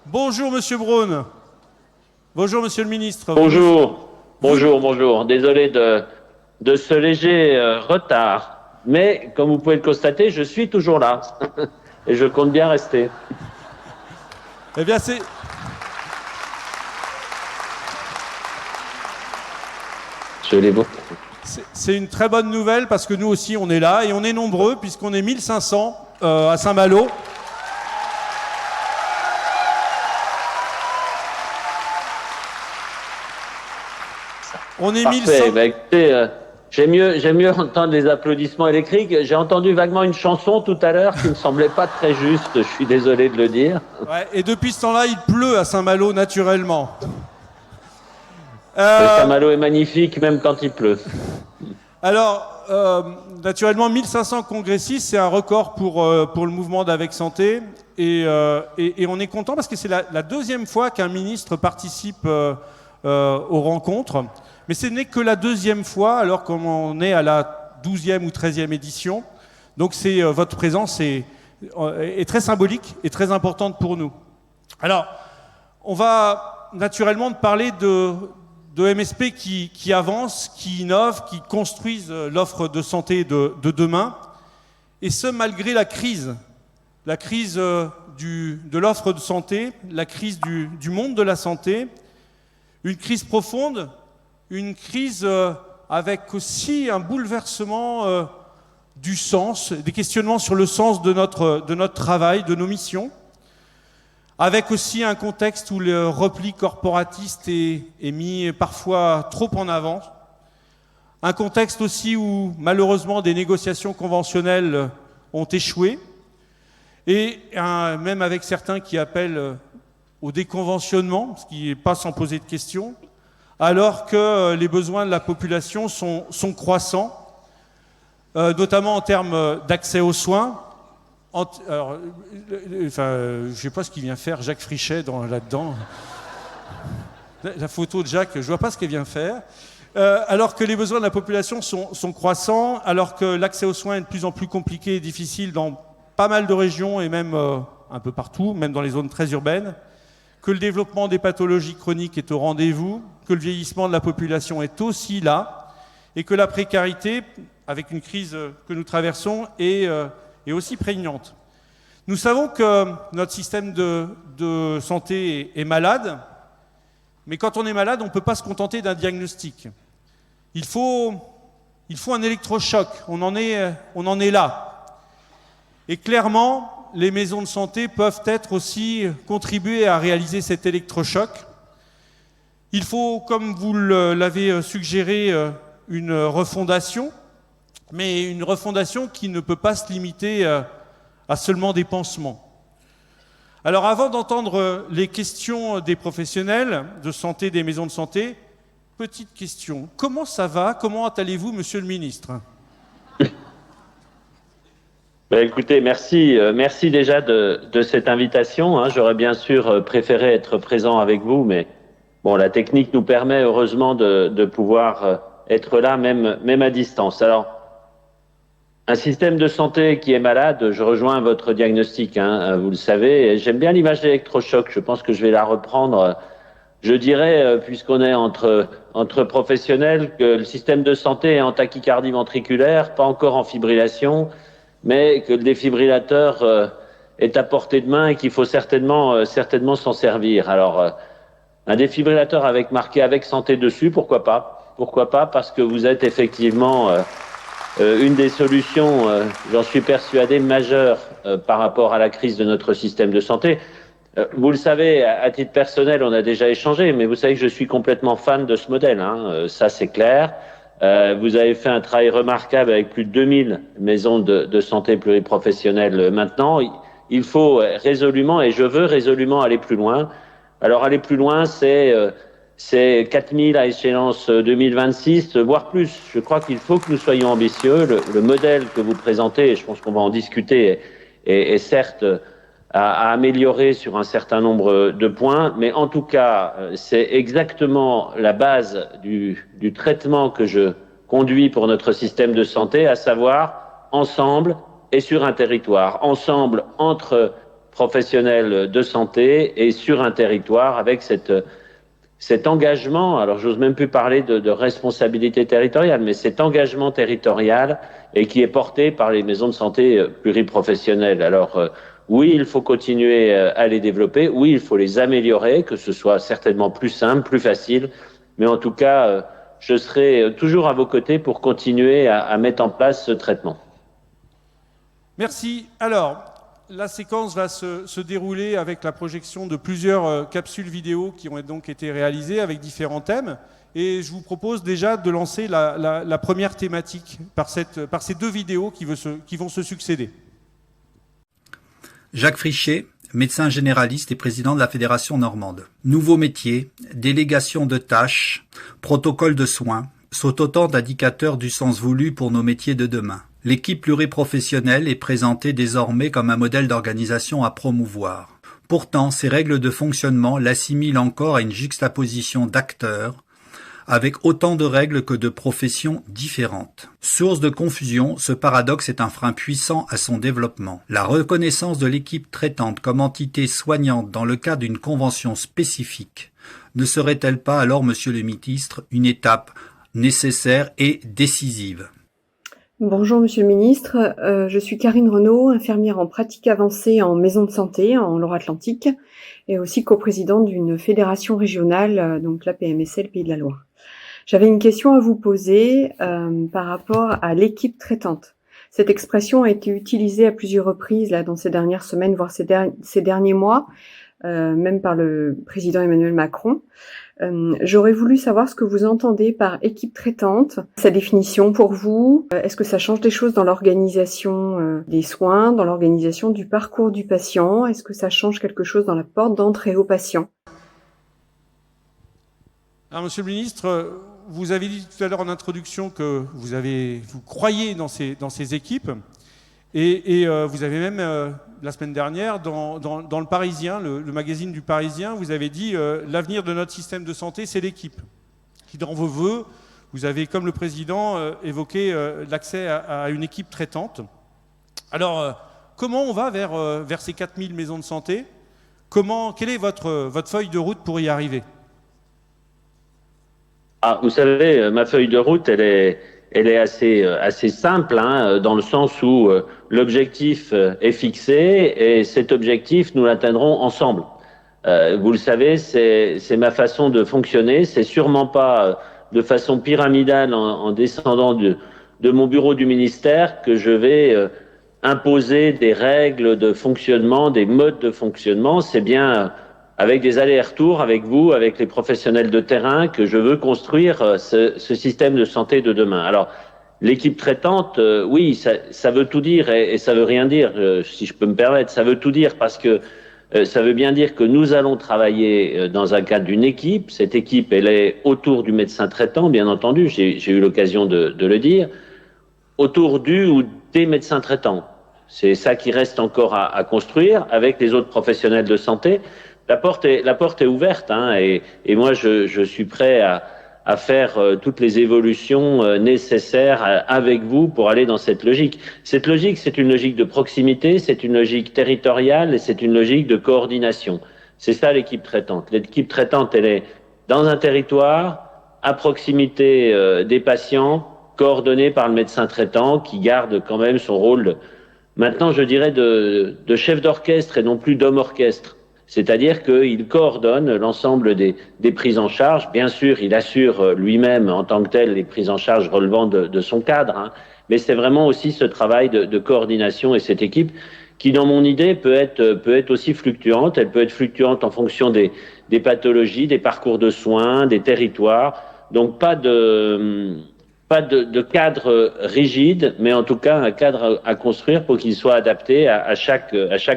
Bonjour Monsieur Braun. Bonjour Monsieur le Ministre. Bonjour, bonjour. Désolé de ce léger retard. Mais comme vous pouvez le constater, je suis toujours là. Et je compte bien rester. Eh bien, Je l'ai beau. c'est une très bonne nouvelle parce que nous aussi on est là et on est nombreux puisqu'on est 1500 à Saint-Malo. On est Parfait. 1100. Bah, écoutez, j'aime mieux entendre les applaudissements électriques. J'ai entendu vaguement une chanson tout à l'heure qui me semblait pas très juste. Je suis désolé de le dire. Ouais, et depuis ce temps-là, il pleut à Saint-Malo naturellement. Saint-Malo est magnifique même quand il pleut. Alors, naturellement, 1500 congressistes, c'est un record pour le mouvement d'Avec Santé. Et on est content parce que c'est la deuxième fois qu'un ministre participe aux rencontres. Mais ce n'est que la deuxième fois, alors qu'on est à la 12e ou 13e édition. Donc votre présence est très symbolique et très importante pour nous. Alors, on va naturellement parler de MSP qui avancent, qui innovent, qui construisent l'offre de santé de demain. Et ce, malgré la crise de l'offre de santé, la crise du monde de la santé, une crise profonde, une crise avec aussi un bouleversement du sens, des questionnements sur le sens de notre travail, de nos missions, avec aussi un contexte où le repli corporatiste est mis parfois trop en avant, un contexte aussi où malheureusement des négociations conventionnelles ont échoué, et même avec certains qui appellent au déconventionnement, ce qui n'est pas sans poser de questions, alors que les besoins de la population sont croissants, notamment en termes d'accès aux soins. Alors, je ne sais pas ce qu'il vient faire Jacques Frichet là-dedans. La photo de Jacques, je ne vois pas ce qu'il vient faire. Alors que les besoins de la population sont croissants, alors que l'accès aux soins est de plus en plus compliqué et difficile dans pas mal de régions et même un peu partout, même dans les zones très urbaines, que le développement des pathologies chroniques est au rendez-vous, que le vieillissement de la population est aussi là, et que la précarité, avec une crise que nous traversons, est aussi prégnante. Nous savons que notre système de santé est malade, mais quand on est malade, on ne peut pas se contenter d'un diagnostic. Il faut un électrochoc, on en est là. Et clairement, les maisons de santé peuvent être aussi contribuer à réaliser cet électrochoc. Il faut, comme vous l'avez suggéré, une refondation, mais une refondation qui ne peut pas se limiter à seulement des pansements. Alors avant d'entendre les questions des professionnels de santé, des maisons de santé, petite question. Comment ça va? Comment allez-vous, Monsieur le Ministre? Écoutez, merci déjà de cette invitation. J'aurais bien sûr préféré être présent avec vous, mais bon, la technique nous permet heureusement de pouvoir être là, même à distance. Alors, un système de santé qui est malade, je rejoins votre diagnostic, vous le savez. J'aime bien l'image d'électrochoc. Je pense que je vais la reprendre. Je dirais, puisqu'on est entre professionnels, que le système de santé est en tachycardie ventriculaire, pas encore en fibrillation, mais que le défibrillateur est à portée de main et qu'il faut certainement s'en servir. Alors, un défibrillateur avec marqué Avec Santé dessus, pourquoi pas? Pourquoi pas? Parce que vous êtes effectivement une des solutions, j'en suis persuadé, majeures par rapport à la crise de notre système de santé. Vous le savez, à titre personnel, on a déjà échangé, mais vous savez que je suis complètement fan de ce modèle, ça c'est clair. Vous avez fait un travail remarquable avec plus de 2000 maisons de santé pluriprofessionnelles maintenant. Il faut résolument, et je veux résolument aller plus loin. Alors aller plus loin, c'est 4000 à échéance 2026, voire plus. Je crois qu'il faut que nous soyons ambitieux. Le modèle que vous présentez, et je pense qu'on va en discuter, est certes à améliorer sur un certain nombre de points, mais en tout cas, c'est exactement la base du traitement que je conduis pour notre système de santé, à savoir ensemble et sur un territoire, ensemble entre professionnels de santé et sur un territoire avec cet engagement, alors j'ose même plus parler de responsabilité territoriale, mais cet engagement territorial et qui est porté par les maisons de santé pluriprofessionnelles. Alors oui, il faut continuer à les développer, oui, il faut les améliorer, que ce soit certainement plus simple, plus facile, mais en tout cas, je serai toujours à vos côtés pour continuer à mettre en place ce traitement. Merci. Alors, la séquence va se dérouler avec la projection de plusieurs capsules vidéo qui ont donc été réalisées avec différents thèmes. Et je vous propose déjà de lancer la première thématique par ces deux vidéos qui vont se succéder. Jacques Frichet, médecin généraliste et président de la Fédération normande. Nouveaux métiers, délégation de tâches, protocole de soins, sont autant d'indicateurs du sens voulu pour nos métiers de demain. L'équipe pluriprofessionnelle est présentée désormais comme un modèle d'organisation à promouvoir. Pourtant, ces règles de fonctionnement l'assimilent encore à une juxtaposition d'acteurs, avec autant de règles que de professions différentes. Source de confusion, ce paradoxe est un frein puissant à son développement. La reconnaissance de l'équipe traitante comme entité soignante dans le cadre d'une convention spécifique ne serait-elle pas alors, monsieur le ministre, une étape nécessaire et décisive? Bonjour Monsieur le Ministre, je suis Karine Renaud, infirmière en pratique avancée en maison de santé en Loire-Atlantique et aussi coprésidente d'une fédération régionale, donc la PMSL Pays de la Loire. J'avais une question à vous poser par rapport à l'équipe traitante. Cette expression a été utilisée à plusieurs reprises là, dans ces dernières semaines, voire ces derniers mois, même par le président Emmanuel Macron. J'aurais voulu savoir ce que vous entendez par équipe traitante, sa définition pour vous. Est-ce que ça change des choses dans l'organisation des soins, dans l'organisation du parcours du patient? Est-ce que ça change quelque chose dans la porte d'entrée au patient? Alors, Monsieur le Ministre, vous avez dit tout à l'heure en introduction que vous croyez dans ces équipes. Et vous avez même, la semaine dernière, dans le Parisien, le magazine du Parisien, vous avez dit l'avenir de notre système de santé, c'est l'équipe. Qui, dans vos vœux, vous avez, comme le président, évoqué l'accès à une équipe traitante. Alors, comment on va vers ces 4000 maisons de santé? Quelle est votre feuille de route pour y arriver? Vous savez, ma feuille de route, elle est assez simple, hein, dans le sens où l'objectif est fixé et cet objectif, nous l'atteindrons ensemble. Vous le savez, c'est ma façon de fonctionner. C'est sûrement pas de façon pyramidale en descendant de mon bureau du ministère que je vais imposer des règles de fonctionnement, des modes de fonctionnement. C'est bien avec des allers-retours avec vous, avec les professionnels de terrain, que je veux construire ce système de santé de demain. Alors, l'équipe traitante, oui, ça veut tout dire et ça veut rien dire, si je peux me permettre. Ça veut tout dire parce que ça veut bien dire que nous allons travailler dans un cadre d'une équipe. Cette équipe, elle est autour du médecin traitant, bien entendu, j'ai eu l'occasion de le dire, autour du ou des médecins traitants. C'est ça qui reste encore à construire avec les autres professionnels de santé. La porte est ouverte, hein, et moi je suis prêt à faire toutes les évolutions nécessaires avec vous pour aller dans cette logique. Cette logique, c'est une logique de proximité, c'est une logique territoriale et c'est une logique de coordination. C'est ça l'équipe traitante. L'équipe traitante, elle est dans un territoire, à proximité des patients, coordonnée par le médecin traitant qui garde quand même son rôle, maintenant je dirais de chef d'orchestre et non plus d'homme orchestre. C'est-à-dire qu'il coordonne l'ensemble des prises en charge. Bien sûr, il assure lui-même en tant que tel les prises en charge relevant de son cadre, hein, mais c'est vraiment aussi ce travail de coordination et cette équipe qui, dans mon idée, peut être aussi fluctuante. Elle peut être fluctuante en fonction des pathologies, des parcours de soins, des territoires. Donc pas de cadre rigide, mais en tout cas un cadre à construire pour qu'il soit adapté à chaque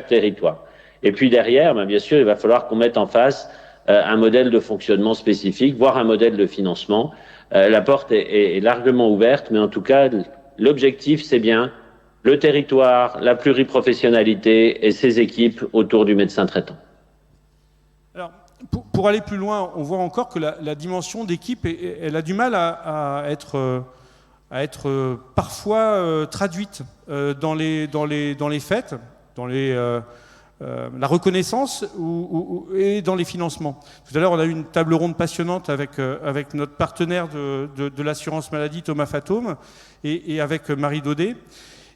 territoire. Et puis derrière, bien sûr, il va falloir qu'on mette en face un modèle de fonctionnement spécifique, voire un modèle de financement. La porte est largement ouverte, mais en tout cas, l'objectif, c'est bien le territoire, la pluriprofessionnalité et ses équipes autour du médecin traitant. Alors, pour aller plus loin, on voit encore que la dimension d'équipe, elle a du mal à être parfois traduite dans les faits, la reconnaissance et dans les financements. Tout à l'heure, on a eu une table ronde passionnante avec notre partenaire de l'assurance maladie, Thomas Fatome, et avec Marie Daudet.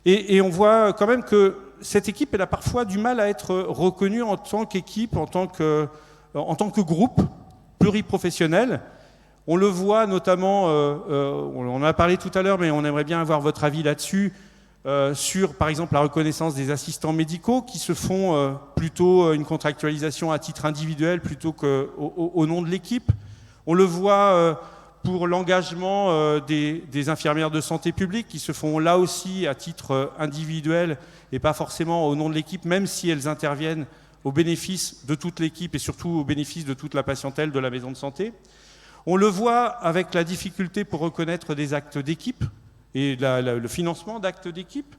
Et on voit quand même que cette équipe, elle a parfois du mal à être reconnue en tant qu'équipe, en tant que groupe pluriprofessionnel. On le voit notamment, on en a parlé tout à l'heure, mais on aimerait bien avoir votre avis là-dessus, sur, par exemple, la reconnaissance des assistants médicaux qui se font plutôt une contractualisation à titre individuel plutôt qu'au nom de l'équipe. On le voit pour l'engagement des infirmières de santé publique qui se font là aussi à titre individuel et pas forcément au nom de l'équipe, même si elles interviennent au bénéfice de toute l'équipe et surtout au bénéfice de toute la patientèle de la maison de santé. On le voit avec la difficulté pour reconnaître des actes d'équipe et le financement d'actes d'équipe.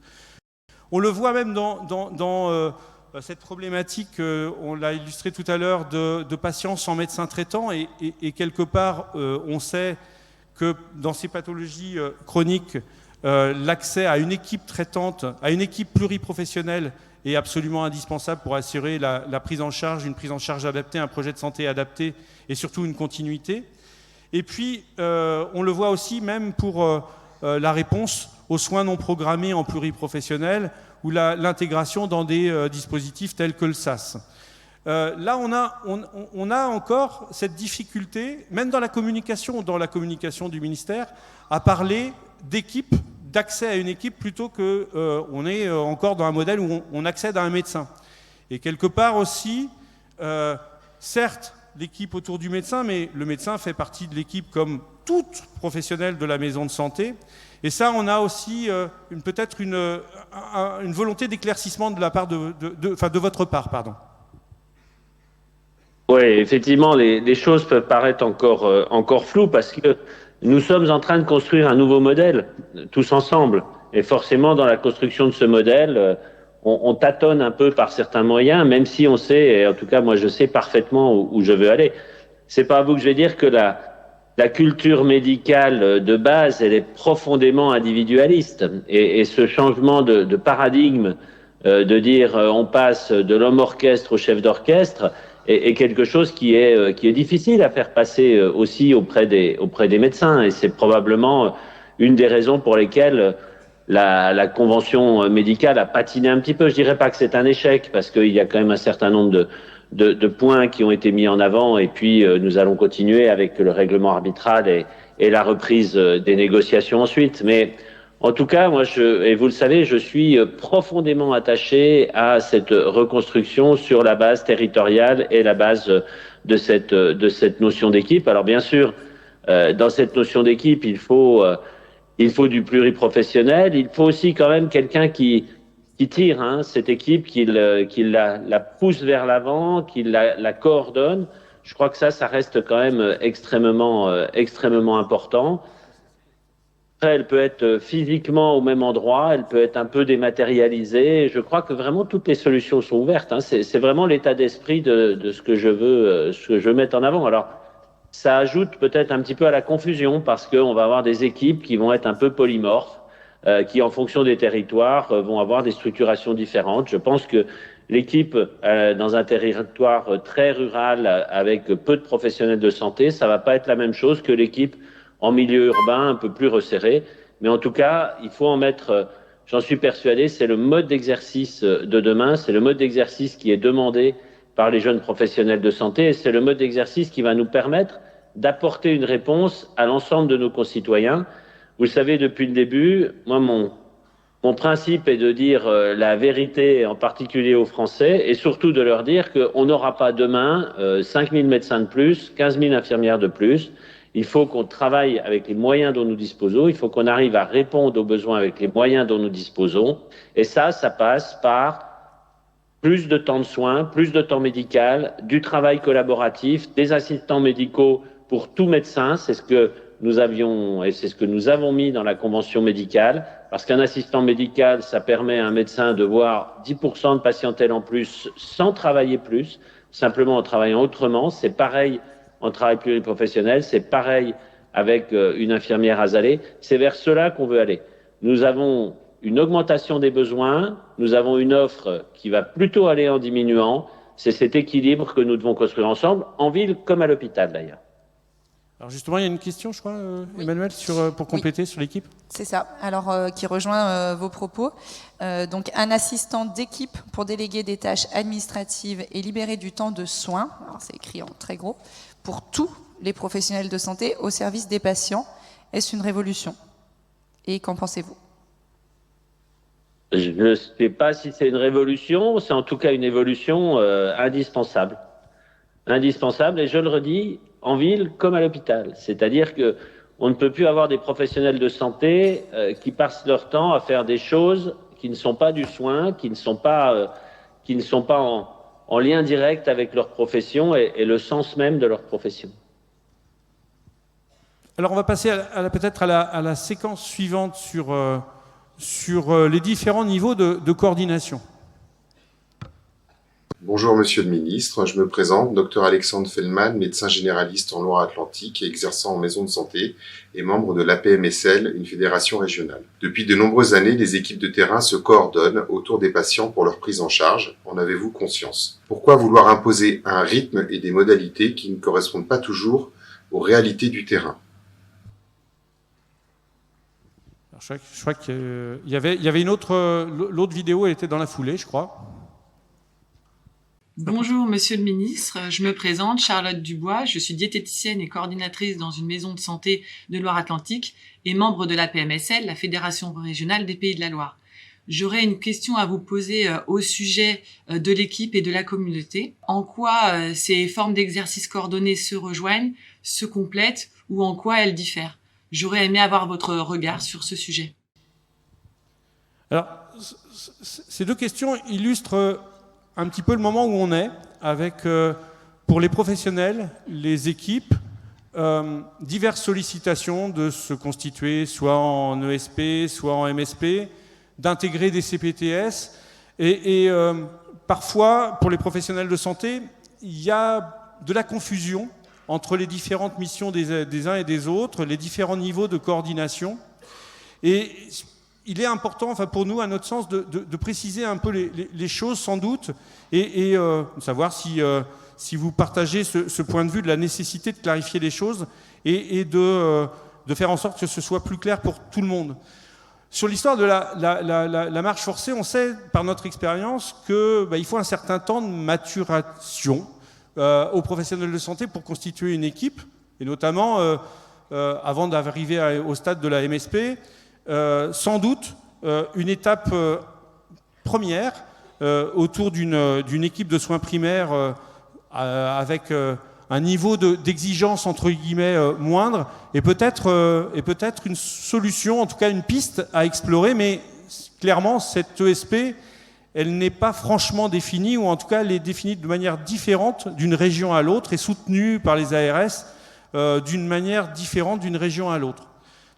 On le voit même dans cette problématique, on l'a illustré tout à l'heure, de patients sans médecin traitant et quelque part, on sait que dans ces pathologies chroniques, l'accès à une équipe traitante, à une équipe pluriprofessionnelle est absolument indispensable pour assurer la prise en charge, une prise en charge adaptée, un projet de santé adapté et surtout une continuité. Et puis, on le voit aussi même pour la réponse aux soins non programmés en pluriprofessionnel ou l'intégration dans des dispositifs tels que le SAS. Là, on a encore cette difficulté, même dans la communication du ministère, à parler d'équipe, d'accès à une équipe plutôt qu'on est encore dans un modèle où on accède à un médecin. Et quelque part aussi, certes, l'équipe autour du médecin, mais le médecin fait partie de l'équipe comme tout professionnel de la maison de santé. Et ça, on a aussi peut-être une volonté d'éclaircissement de la part de votre part, pardon. Oui, effectivement, les choses peuvent paraître encore floues parce que nous sommes en train de construire un nouveau modèle, tous ensemble. Et forcément, dans la construction de ce modèle, on tâtonne un peu par certains moyens, même si on sait, et en tout cas, moi, je sais parfaitement où je veux aller. C'est pas à vous que je vais dire que la culture médicale de base, elle est profondément individualiste. Et ce changement de paradigme, de dire on passe de l'homme orchestre au chef d'orchestre, est quelque chose qui est difficile à faire passer aussi auprès des médecins. Et c'est probablement une des raisons pour lesquelles la convention médicale a patiné un petit peu. Je dirais pas que c'est un échec, parce qu'il y a quand même un certain nombre de points qui ont été mis en avant, et puis nous allons continuer avec le règlement arbitral et la reprise des négociations ensuite. Mais en tout cas, moi, et vous le savez, je suis profondément attaché à cette reconstruction sur la base territoriale et la base de cette notion d'équipe. Alors bien sûr, dans cette notion d'équipe, il faut du pluriprofessionnel. Il faut aussi quand même quelqu'un qui tire cette équipe, qui la pousse vers l'avant, qui la coordonne. Je crois que ça reste quand même extrêmement important. Après, elle peut être physiquement au même endroit, elle peut être un peu dématérialisée. Je crois que vraiment toutes les solutions sont ouvertes. C'est vraiment l'état d'esprit de ce que je veux mettre en avant. Alors, ça ajoute peut-être un petit peu à la confusion parce qu'on va avoir des équipes qui vont être un peu polymorphes, qui en fonction des territoires vont avoir des structurations différentes. Je pense que l'équipe dans un territoire très rural avec peu de professionnels de santé, ça va pas être la même chose que l'équipe en milieu urbain un peu plus resserré. Mais en tout cas, il faut en mettre, j'en suis persuadé, c'est le mode d'exercice de demain, c'est le mode d'exercice qui est demandé par les jeunes professionnels de santé, et c'est le mode d'exercice qui va nous permettre d'apporter une réponse à l'ensemble de nos concitoyens. Vous le savez, depuis le début, moi, mon principe est de dire la vérité, en particulier aux Français, et surtout de leur dire qu'on n'aura pas demain 5 000 médecins de plus, 15 000 infirmières de plus. Il faut qu'on travaille avec les moyens dont nous disposons, il faut qu'on arrive à répondre aux besoins avec les moyens dont nous disposons, et ça passe par plus de temps de soins, plus de temps médical, du travail collaboratif, des assistants médicaux pour tout médecin. C'est ce que nous avions et c'est ce que nous avons mis dans la convention médicale, parce qu'un assistant médical, ça permet à un médecin de voir 10% de patientèle en plus sans travailler plus, simplement en travaillant autrement. C'est pareil en travail pluriprofessionnel, c'est pareil avec une infirmière azalée. C'est vers cela qu'on veut aller. Nous avons une augmentation des besoins, nous avons une offre qui va plutôt aller en diminuant. C'est cet équilibre que nous devons construire ensemble, en ville comme à l'hôpital d'ailleurs. Alors justement, il y a une question, je crois, Emmanuel, pour compléter sur l'équipe. C'est ça. Alors, qui rejoint vos propos. Donc, un assistant d'équipe pour déléguer des tâches administratives et libérer du temps de soins. Alors, c'est écrit en très gros. Pour tous les professionnels de santé au service des patients. Est-ce une révolution? Et qu'en pensez-vous? Je ne sais pas si c'est une révolution, c'est en tout cas une évolution indispensable. Indispensable, et je le redis, en ville comme à l'hôpital. C'est-à-dire que on ne peut plus avoir des professionnels de santé qui passent leur temps à faire des choses qui ne sont pas du soin, qui ne sont pas en lien direct avec leur profession et le sens même de leur profession. Alors on va passer peut-être à la séquence suivante sur les différents niveaux de coordination. Bonjour Monsieur le Ministre, je me présente, Dr Alexandre Feldman, médecin généraliste en Loire-Atlantique et exerçant en maison de santé et membre de l'APMSL, une fédération régionale. Depuis de nombreuses années, les équipes de terrain se coordonnent autour des patients pour leur prise en charge. En avez-vous conscience? Pourquoi vouloir imposer un rythme et des modalités qui ne correspondent pas toujours aux réalités du terrain? Alors, je crois qu'il y avait une l'autre vidéo, elle était dans la foulée, je crois. Bonjour Monsieur le Ministre, je me présente, Charlotte Dubois, je suis diététicienne et coordinatrice dans une maison de santé de Loire-Atlantique et membre de la PMSL, la Fédération régionale des Pays de la Loire. J'aurais une question à vous poser au sujet de l'équipe et de la communauté. En quoi ces formes d'exercice coordonnés se rejoignent, se complètent ou en quoi elles diffèrent? J'aurais aimé avoir votre regard sur ce sujet. Alors, ces deux questions illustrent un petit peu le moment où on est, avec, pour les professionnels, les équipes, diverses sollicitations de se constituer soit en ESP, soit en MSP, d'intégrer des CPTS. Et parfois, pour les professionnels de santé, il y a de la confusion entre les différentes missions des uns et des autres, les différents niveaux de coordination. Et il est important, enfin pour nous, à notre sens, de préciser un peu les choses, sans doute, et savoir si vous partagez ce point de vue de la nécessité de clarifier les choses et de faire en sorte que ce soit plus clair pour tout le monde. Sur l'histoire de la marche forcée, on sait par notre expérience qu'il faut un certain temps de maturation aux professionnels de santé pour constituer une équipe, et notamment avant d'arriver au stade de la MSP, sans doute une étape première autour d'une équipe de soins primaires avec un niveau d'exigence entre guillemets moindre, et peut-être une solution, en tout cas une piste à explorer, mais clairement cette ESP, elle n'est pas franchement définie, ou en tout cas elle est définie de manière différente d'une région à l'autre et soutenue par les ARS d'une manière différente d'une région à l'autre.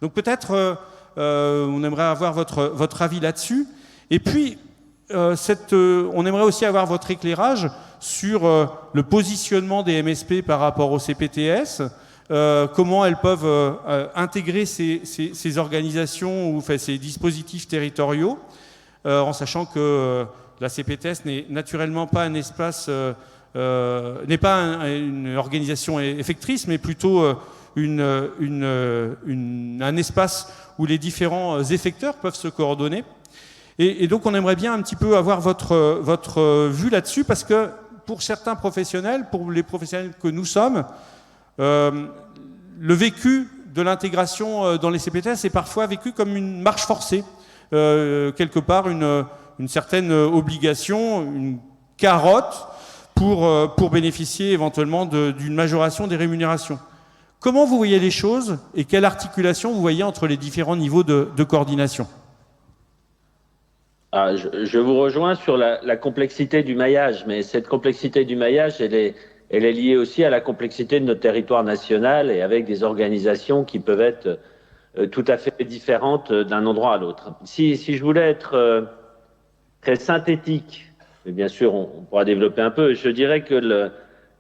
Donc peut-être on aimerait avoir votre avis là-dessus. Et puis, on aimerait aussi avoir votre éclairage sur le positionnement des MSP par rapport aux CPTS, comment elles peuvent intégrer ces organisations ou ces dispositifs territoriaux, en sachant que la CPTS n'est naturellement pas un espace, n'est pas une organisation effectrice, mais plutôt un espace où les différents effecteurs peuvent se coordonner. Et donc on aimerait bien un petit peu avoir votre vue là-dessus, parce que pour certains professionnels, pour les professionnels que nous sommes, le vécu de l'intégration dans les CPTS est parfois vécu comme une marche forcée, quelque part une certaine obligation, une carotte pour bénéficier éventuellement d'une majoration des rémunérations. Comment vous voyez les choses et quelle articulation vous voyez entre les différents niveaux de coordination? Je vous rejoins sur la complexité du maillage, mais cette complexité du maillage, elle est liée aussi à la complexité de notre territoire national et avec des organisations qui peuvent être tout à fait différentes d'un endroit à l'autre. Si je voulais être très synthétique, mais bien sûr on pourra développer un peu, je dirais que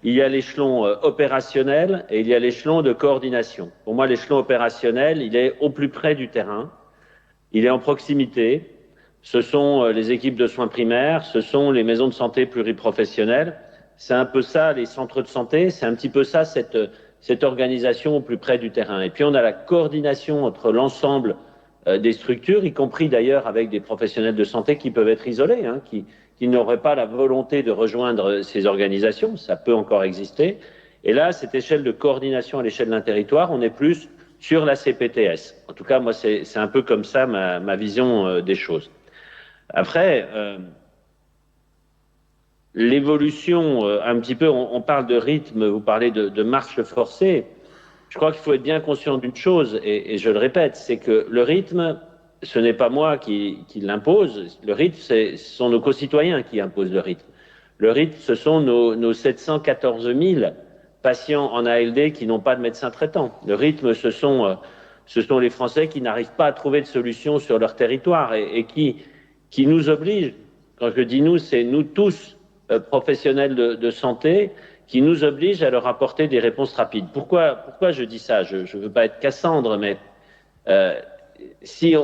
il y a l'échelon opérationnel et il y a l'échelon de coordination. Pour moi, l'échelon opérationnel, il est au plus près du terrain. il est en proximité. Ce sont les équipes de soins primaires, ce sont les maisons de santé pluriprofessionnelles. C'est un peu ça, les centres de santé, c'est un petit peu ça, cette organisation au plus près du terrain. Et puis on a la coordination entre l'ensemble des structures, y compris d'ailleurs avec des professionnels de santé qui peuvent être isolés, hein, qui n'auraient pas la volonté de rejoindre ces organisations, ça peut encore exister. Et là, cette échelle de coordination à l'échelle d'un territoire, on est plus sur la CPTS. En tout cas, moi, c'est un peu comme ça ma vision des choses. Après, l'évolution, un petit peu, on parle de rythme, vous parlez de marche forcée. Je crois qu'il faut être bien conscient d'une chose, et je le répète, c'est que le rythme, ce n'est pas moi qui l'impose. Le rythme, ce sont nos concitoyens qui imposent le rythme. Le rythme, ce sont nos 714 000 patients en ALD qui n'ont pas de médecin traitant. Le rythme, ce sont les Français qui n'arrivent pas à trouver de solution sur leur territoire et qui nous obligent, quand je dis nous, c'est nous tous, professionnels de santé, qui nous obligent à leur apporter des réponses rapides. Pourquoi je dis ça? Je ne veux pas être Cassandre, mais si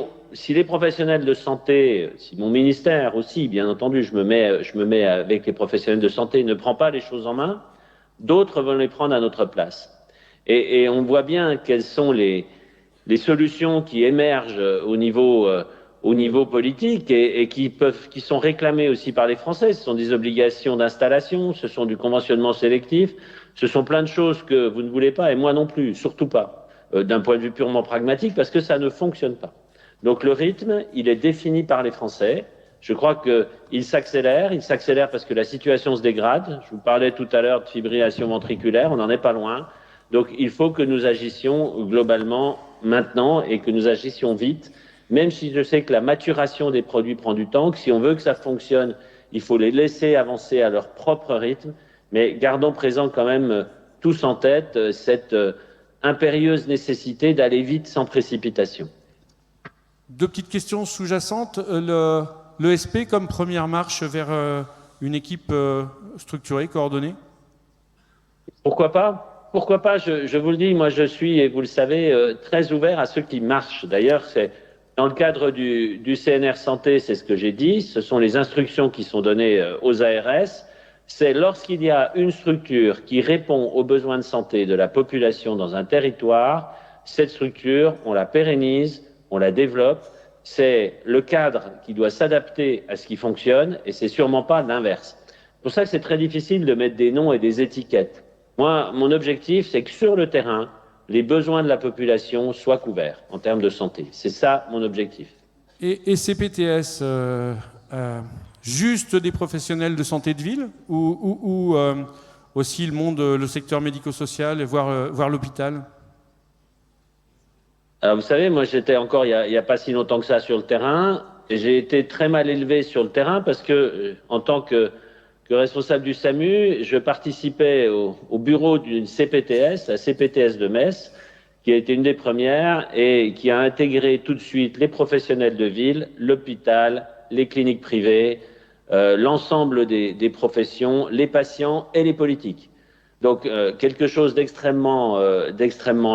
les professionnels de santé, si mon ministère aussi, bien entendu, je me mets avec les professionnels de santé, ne prend pas les choses en main, d'autres vont les prendre à notre place. Et on voit bien quelles sont les solutions qui émergent au niveau politique et qui sont réclamées aussi par les Français. Ce sont des obligations d'installation, ce sont du conventionnement sélectif, ce sont plein de choses que vous ne voulez pas, et moi non plus, surtout pas, d'un point de vue purement pragmatique, parce que ça ne fonctionne pas. Donc le rythme, il est défini par les Français. Je crois qu'il s'accélère parce que la situation se dégrade. Je vous parlais tout à l'heure de fibrillation ventriculaire, on n'en est pas loin. Donc il faut que nous agissions globalement maintenant et que nous agissions vite, même si je sais que la maturation des produits prend du temps, que si on veut que ça fonctionne, il faut les laisser avancer à leur propre rythme, mais gardons présent quand même tous en tête cette impérieuse nécessité d'aller vite sans précipitation. Deux petites questions sous-jacentes. L'ESP comme première marche vers une équipe structurée, coordonnée? Pourquoi pas? Pourquoi pas, je vous le dis, moi je suis, et vous le savez, très ouvert à ceux qui marchent. D'ailleurs, c'est dans le cadre du CNR Santé, c'est ce que j'ai dit, ce sont les instructions qui sont données aux ARS. C'est lorsqu'il y a une structure qui répond aux besoins de santé de la population dans un territoire, cette structure, on la pérennise, on la développe. C'est le cadre qui doit s'adapter à ce qui fonctionne et c'est sûrement pas l'inverse. C'est pour ça que c'est très difficile de mettre des noms et des étiquettes. Moi, mon objectif, c'est que sur le terrain, les besoins de la population soient couverts en termes de santé. C'est ça mon objectif. Et CPTS, juste des professionnels de santé de ville ou aussi le secteur médico-social, voire l'hôpital? Alors vous savez, moi j'étais encore il y a pas si longtemps que ça sur le terrain, et j'ai été très mal élevé sur le terrain parce que en tant que responsable du SAMU, je participais au bureau d'une CPTS, la CPTS de Metz, qui a été une des premières et qui a intégré tout de suite les professionnels de ville, l'hôpital, les cliniques privées, l'ensemble des professions, les patients et les politiques. Donc quelque chose d'extrêmement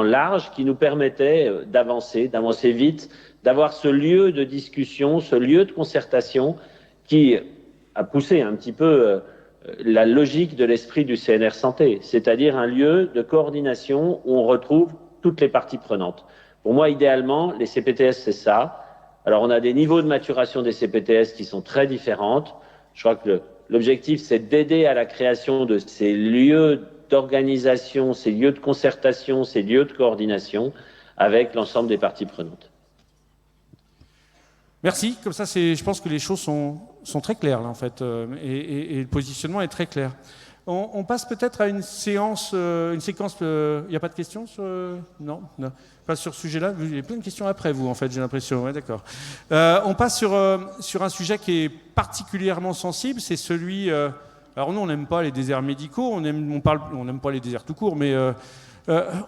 large qui nous permettait d'avancer vite, d'avoir ce lieu de discussion, ce lieu de concertation qui a poussé un petit peu la logique de l'esprit du CNR Santé, c'est-à-dire un lieu de coordination où on retrouve toutes les parties prenantes. Pour moi, idéalement, les CPTS, c'est ça. Alors, on a des niveaux de maturation des CPTS qui sont très différentes. Je crois que l'objectif, c'est d'aider à la création de ces lieux d'organisation, ces lieux de concertation, ces lieux de coordination avec l'ensemble des parties prenantes. Merci. Comme ça, je pense que les choses sont très claires, là, en fait, et le positionnement est très clair. On passe peut-être à une séquence. Il n'y a pas de questions non, pas sur ce sujet-là. Il y a plein de questions après vous, en fait, j'ai l'impression. Ouais, d'accord. On passe sur un sujet qui est particulièrement sensible. C'est celui. Alors nous, on n'aime pas les déserts médicaux. On n'aime pas les déserts tout court, mais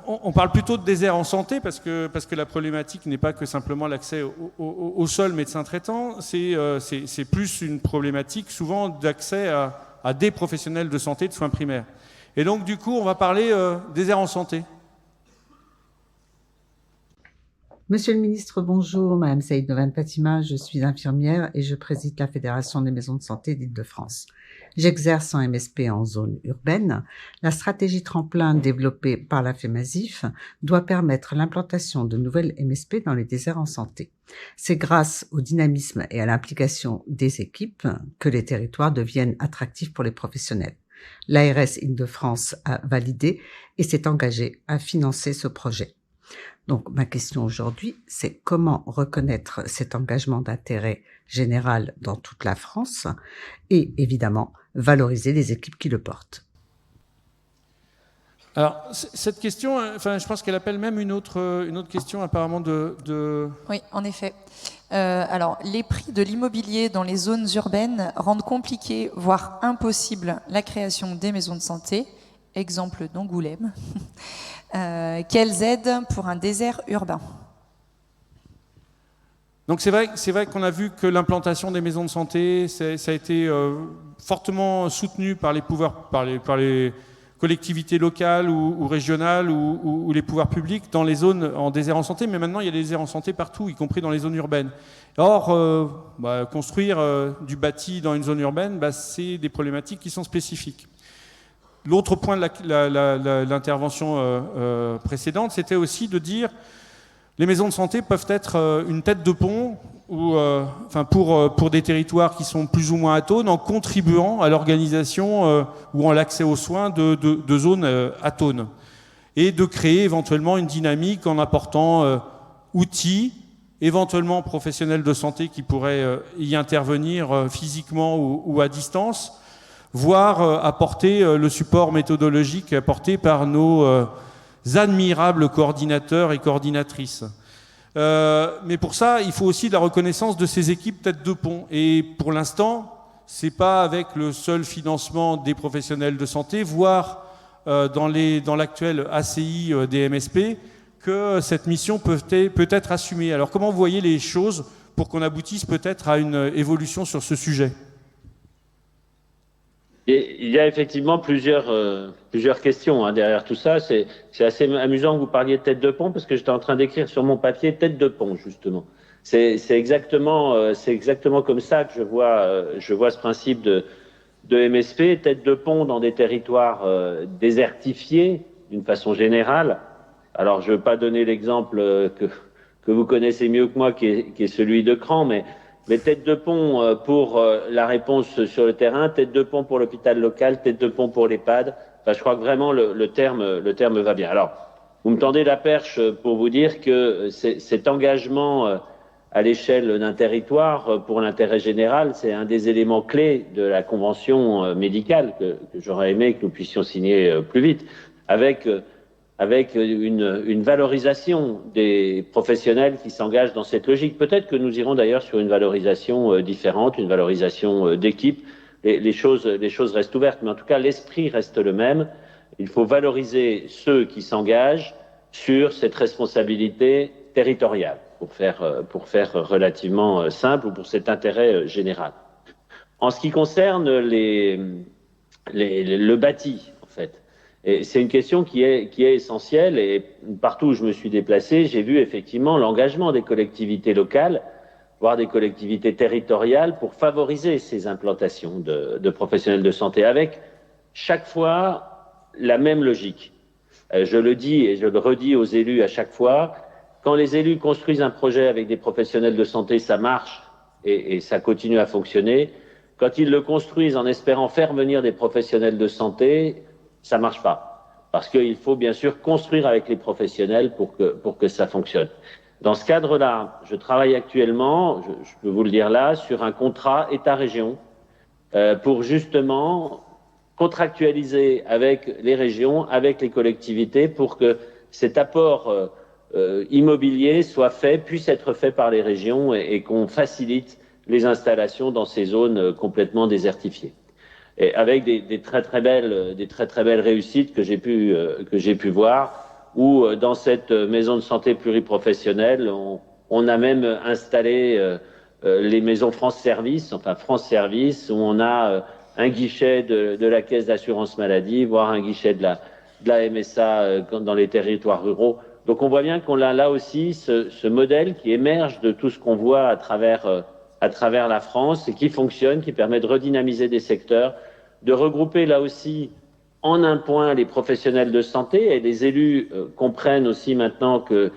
on parle plutôt de désert en santé parce que la problématique n'est pas que simplement l'accès au seul médecin traitant. C'est plus une problématique souvent d'accès à des professionnels de santé, de soins primaires. Et donc, du coup, on va parler désert en santé. Monsieur le ministre, bonjour. Madame Saïd Novan Fatima, je suis infirmière et je préside la Fédération des maisons de santé d'Île-de-France. J'exerce en MSP en zone urbaine. La stratégie tremplin développée par la FEMASIF doit permettre l'implantation de nouvelles MSP dans les déserts en santé. C'est grâce au dynamisme et à l'implication des équipes que les territoires deviennent attractifs pour les professionnels. L'ARS Île-de-France a validé et s'est engagée à financer ce projet. Donc, ma question aujourd'hui, c'est comment reconnaître cet engagement d'intérêt général dans toute la France et, évidemment, valoriser les équipes qui le portent. Alors, cette question, enfin, je pense qu'elle appelle même une autre question apparemment de... Oui, en effet. Alors, les prix de l'immobilier dans les zones urbaines rendent compliqué, voire impossible, la création des maisons de santé. Exemple d'Angoulême. Quelles aides pour un désert urbain? Donc c'est vrai qu'on a vu que l'implantation des maisons de santé, ça a été fortement soutenu par les pouvoirs, par les collectivités locales ou régionales ou les pouvoirs publics dans les zones en désert en santé, mais maintenant il y a des déserts en santé partout, y compris dans les zones urbaines. Or, construire du bâti dans une zone urbaine, c'est des problématiques qui sont spécifiques. L'autre point de l'intervention précédente, c'était aussi de dire les maisons de santé peuvent être une tête de pont pour des territoires qui sont plus ou moins atones en contribuant à l'organisation ou à l'accès aux soins de zones atones et de créer éventuellement une dynamique en apportant outils, éventuellement professionnels de santé qui pourraient y intervenir physiquement ou à distance, voire apporter le support méthodologique apporté par nos admirables coordinateurs et coordinatrices. Mais pour ça, il faut aussi de la reconnaissance de ces équipes tête de pont. Et pour l'instant, c'est pas avec le seul financement des professionnels de santé, voire dans l'actuel ACI des MSP, que cette mission peut être assumée. Alors comment vous voyez les choses pour qu'on aboutisse peut-être à une évolution sur ce sujet ? Et il y a effectivement plusieurs questions derrière tout ça. C'est assez amusant que vous parliez de tête de pont parce que j'étais en train d'écrire sur mon papier tête de pont justement. C'est exactement comme ça que je vois ce principe de MSP, tête de pont dans des territoires désertifiés d'une façon générale. Alors je ne veux pas donner l'exemple que vous connaissez mieux que moi qui est celui de Cran, mais tête de pont pour la réponse sur le terrain, tête de pont pour l'hôpital local, tête de pont pour l'EHPAD. Enfin, je crois que vraiment le terme va bien. Alors, vous me tendez la perche pour vous dire que cet engagement à l'échelle d'un territoire pour l'intérêt général, c'est un des éléments clés de la convention médicale que j'aurais aimé que nous puissions signer plus vite, avec une valorisation des professionnels qui s'engagent dans cette logique. Peut-être que nous irons d'ailleurs sur une valorisation différente, une valorisation d'équipe. Les choses restent ouvertes, mais en tout cas, l'esprit reste le même. Il faut valoriser ceux qui s'engagent sur cette responsabilité territoriale, pour faire relativement simple, ou pour cet intérêt général. En ce qui concerne le bâti, en fait, et c'est une question qui est essentielle et partout où je me suis déplacé, j'ai vu effectivement l'engagement des collectivités locales, voire des collectivités territoriales pour favoriser ces implantations de professionnels de santé avec chaque fois la même logique. Je le dis et je le redis aux élus à chaque fois, quand les élus construisent un projet avec des professionnels de santé, ça marche et ça continue à fonctionner. Quand ils le construisent en espérant faire venir des professionnels de santé, ça marche pas. Parce qu'il faut bien sûr construire avec les professionnels pour que ça fonctionne. Dans ce cadre-là, je travaille actuellement, je peux vous le dire là, sur un contrat État-région pour justement contractualiser avec les régions, avec les collectivités, pour que cet apport immobilier puisse être fait par les régions et qu'on facilite les installations dans ces zones complètement désertifiées. Et avec des très très belles réussites que j'ai pu voir, où dans cette maison de santé pluriprofessionnelle, on a même installé les maisons France Service, où on a un guichet de la caisse d'assurance maladie, voire un guichet de la MSA dans les territoires ruraux. Donc on voit bien qu'on a là aussi ce modèle qui émerge de tout ce qu'on voit à travers la France et qui fonctionne, qui permet de redynamiser des secteurs, de regrouper là aussi en un point les professionnels de santé, et les élus comprennent aussi maintenant que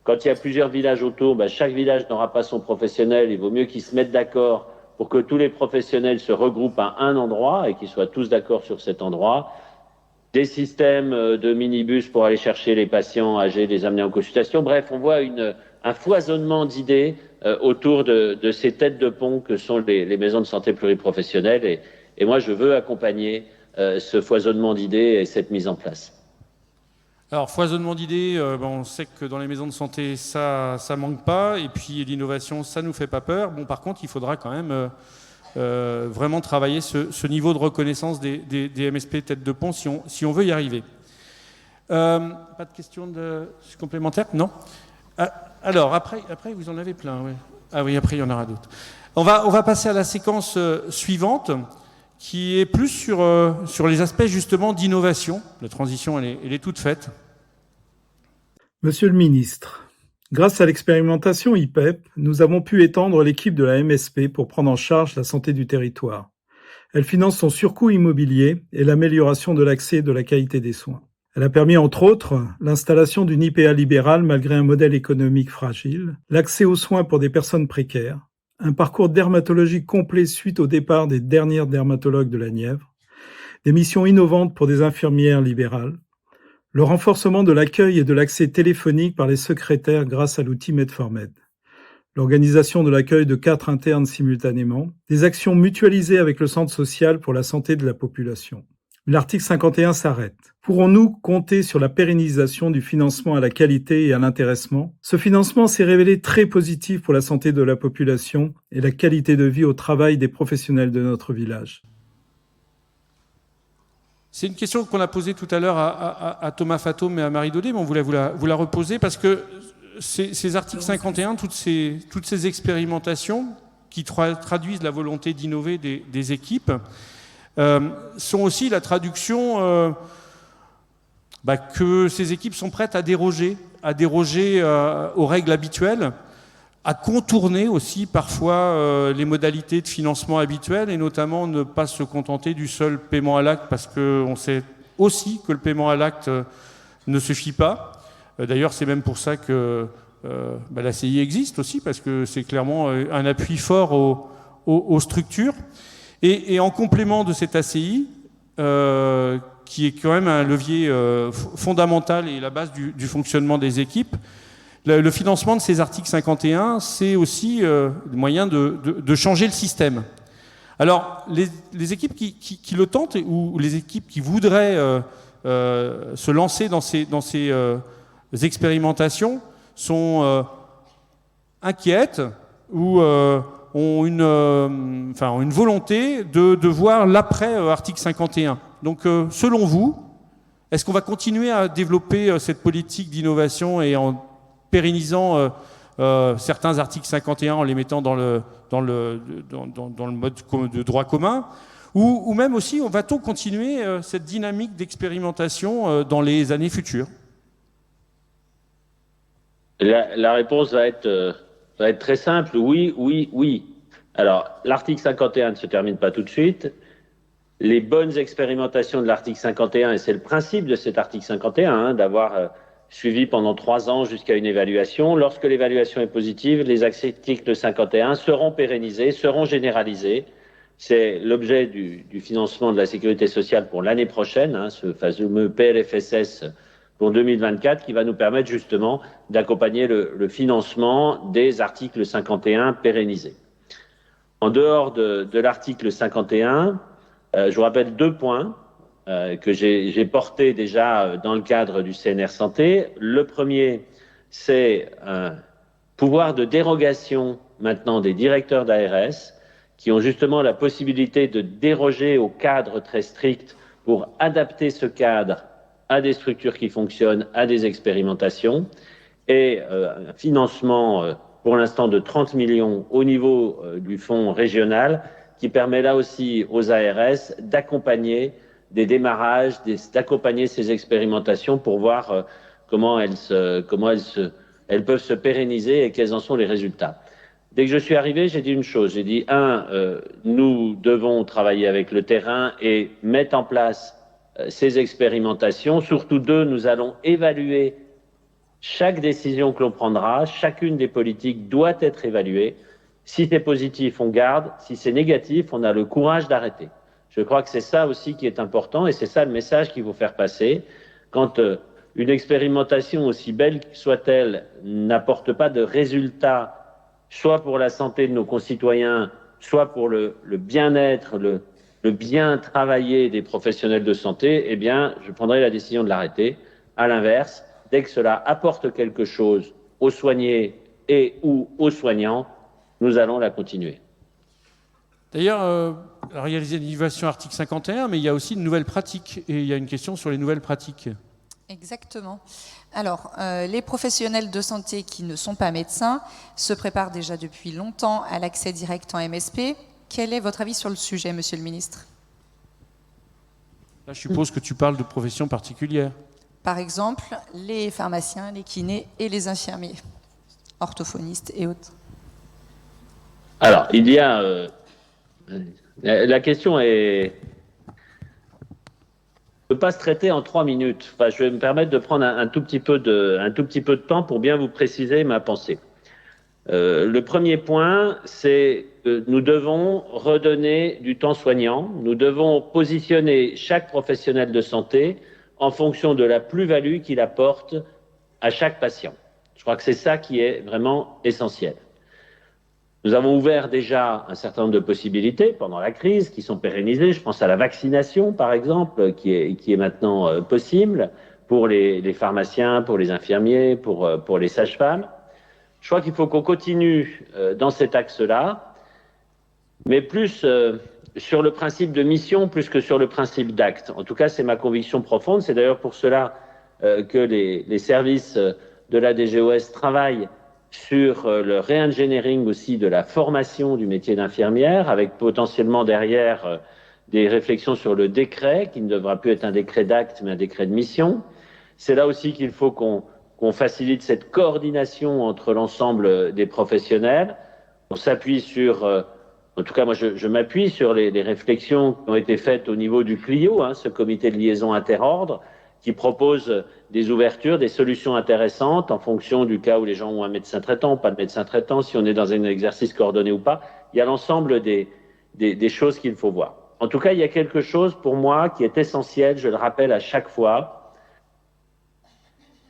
quand il y a plusieurs villages autour, chaque village n'aura pas son professionnel, il vaut mieux qu'ils se mettent d'accord pour que tous les professionnels se regroupent à un endroit et qu'ils soient tous d'accord sur cet endroit. Des systèmes de minibus pour aller chercher les patients âgés, les amener en consultation. Bref, on voit un foisonnement d'idées autour de ces têtes de pont que sont les maisons de santé pluriprofessionnelles. Et moi, je veux accompagner ce foisonnement d'idées et cette mise en place. Alors, foisonnement d'idées, on sait que dans les maisons de santé, ça manque pas. Et puis, l'innovation, ça nous fait pas peur. Bon, par contre, il faudra quand même vraiment travailler ce niveau de reconnaissance des MSP tête de pont si on veut y arriver. Pas de questions complémentaires? Non. Alors, après, vous en avez plein. Ouais. Ah oui, après, il y en aura d'autres. On va passer à la séquence suivante, qui est plus sur les aspects justement d'innovation. La transition, elle est toute faite. Monsieur le ministre, grâce à l'expérimentation IPEP, nous avons pu étendre l'équipe de la MSP pour prendre en charge la santé du territoire. Elle finance son surcoût immobilier et l'amélioration de l'accès et de la qualité des soins. Elle a permis, entre autres, l'installation d'une IPA libérale malgré un modèle économique fragile, l'accès aux soins pour des personnes précaires, un parcours dermatologique complet suite au départ des dernières dermatologues de la Nièvre, des missions innovantes pour des infirmières libérales, le renforcement de l'accueil et de l'accès téléphonique par les secrétaires grâce à l'outil Med4Med, l'organisation de l'accueil de 4 internes simultanément, des actions mutualisées avec le centre social pour la santé de la population. L'article 51 s'arrête. Pourrons-nous compter sur la pérennisation du financement à la qualité et à l'intéressement? Ce financement s'est révélé très positif pour la santé de la population et la qualité de vie au travail des professionnels de notre village. C'est une question qu'on a posée tout à l'heure à Thomas Fatome et à Marie Daudet, mais on voulait vous la reposer parce que ces articles 51, toutes ces expérimentations qui traduisent la volonté d'innover des équipes, sont aussi la traduction que ces équipes sont prêtes à déroger aux règles habituelles, à contourner aussi parfois les modalités de financement habituelles et notamment ne pas se contenter du seul paiement à l'acte parce qu'on sait aussi que le paiement à l'acte ne suffit pas. D'ailleurs, c'est même pour ça que la CI existe aussi parce que c'est clairement un appui fort aux structures. Et en complément de cette ACI, qui est quand même un levier fondamental et la base du fonctionnement des équipes, le financement de ces articles 51, c'est aussi le moyen de changer le système. Alors, les équipes qui le tentent ou les équipes qui voudraient se lancer dans ces expérimentations sont inquiètes ou ont une volonté de voir l'après article 51. Donc, selon vous, est-ce qu'on va continuer à développer cette politique d'innovation et en pérennisant certains articles 51 en les mettant dans le mode de droit commun, ou même aussi, va-t-on continuer cette dynamique d'expérimentation dans les années futures? La réponse va être très simple, oui. Alors, l'article 51 ne se termine pas tout de suite. Les bonnes expérimentations de l'article 51, et c'est le principe de cet article 51, d'avoir suivi pendant 3 ans jusqu'à une évaluation. Lorsque l'évaluation est positive, les articles 51 seront pérennisés, seront généralisés. C'est l'objet du financement de la sécurité sociale pour l'année prochaine, ce fameux PLFSS pour 2024, qui va nous permettre justement d'accompagner le financement des articles 51 pérennisés. En dehors de l'article 51, je vous rappelle 2 points que j'ai portés déjà dans le cadre du CNR Santé. Le premier, c'est un pouvoir de dérogation maintenant des directeurs d'ARS qui ont justement la possibilité de déroger au cadre très strict pour adapter ce cadre à des structures qui fonctionnent, à des expérimentations, et un financement pour l'instant de 30 millions au niveau du fonds régional qui permet là aussi aux ARS d'accompagner des démarrages, d'accompagner ces expérimentations pour voir elles peuvent se pérenniser et quels en sont les résultats. Dès que je suis arrivé, j'ai dit une chose. J'ai dit, nous devons travailler avec le terrain et mettre en place ces expérimentations. Surtout deux, nous allons évaluer chaque décision que l'on prendra. Chacune des politiques doit être évaluée. Si c'est positif, on garde. Si c'est négatif, on a le courage d'arrêter. Je crois que c'est ça aussi qui est important et c'est ça le message qu'il faut faire passer. Quand une expérimentation, aussi belle soit-elle, n'apporte pas de résultats, soit pour la santé de nos concitoyens, soit pour le bien-être, le bien travailler des professionnels de santé, eh bien, je prendrai la décision de l'arrêter. À l'inverse, dès que cela apporte quelque chose aux soignés et ou aux soignants, nous allons la continuer. D'ailleurs, alors il y a les innovations article 51, mais il y a aussi de nouvelles pratiques. Et il y a une question sur les nouvelles pratiques. Exactement. Alors, les professionnels de santé qui ne sont pas médecins se préparent déjà depuis longtemps à l'accès direct en MSP. Quel est votre avis sur le sujet, Monsieur le Ministre? Là, je suppose que tu parles de professions particulières. Par exemple, les pharmaciens, les kinés et les infirmiers, orthophonistes et autres. Alors, il y a... la question est... ne peut pas se traiter en 3 minutes. Enfin, je vais me permettre de prendre un tout petit peu de temps pour bien vous préciser ma pensée. Le premier point, c'est que nous devons redonner du temps soignant. Nous devons positionner chaque professionnel de santé en fonction de la plus-value qu'il apporte à chaque patient. Je crois que c'est ça qui est vraiment essentiel. Nous avons ouvert déjà un certain nombre de possibilités pendant la crise qui sont pérennisées. Je pense à la vaccination, par exemple, qui est maintenant possible pour les pharmaciens, pour les infirmiers, pour les sages-femmes. Je crois qu'il faut qu'on continue dans cet axe-là, mais plus sur le principe de mission plus que sur le principe d'acte. En tout cas, c'est ma conviction profonde. C'est d'ailleurs pour cela que les services de la DGOS travaillent sur le re-engineering aussi de la formation du métier d'infirmière, avec potentiellement derrière des réflexions sur le décret, qui ne devra plus être un décret d'acte, mais un décret de mission. C'est là aussi qu'il faut qu'on facilite cette coordination entre l'ensemble des professionnels. On s'appuie sur, en tout cas moi je m'appuie sur les réflexions qui ont été faites au niveau du CLIO, ce comité de liaison interordre, qui propose des ouvertures, des solutions intéressantes en fonction du cas où les gens ont un médecin traitant ou pas de médecin traitant, si on est dans un exercice coordonné ou pas. Il y a l'ensemble des choses qu'il faut voir. En tout cas, il y a quelque chose pour moi qui est essentiel, je le rappelle à chaque fois.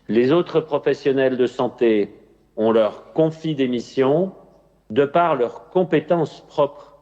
Les autres professionnels de santé, on leur confie des missions de par leurs compétences propres.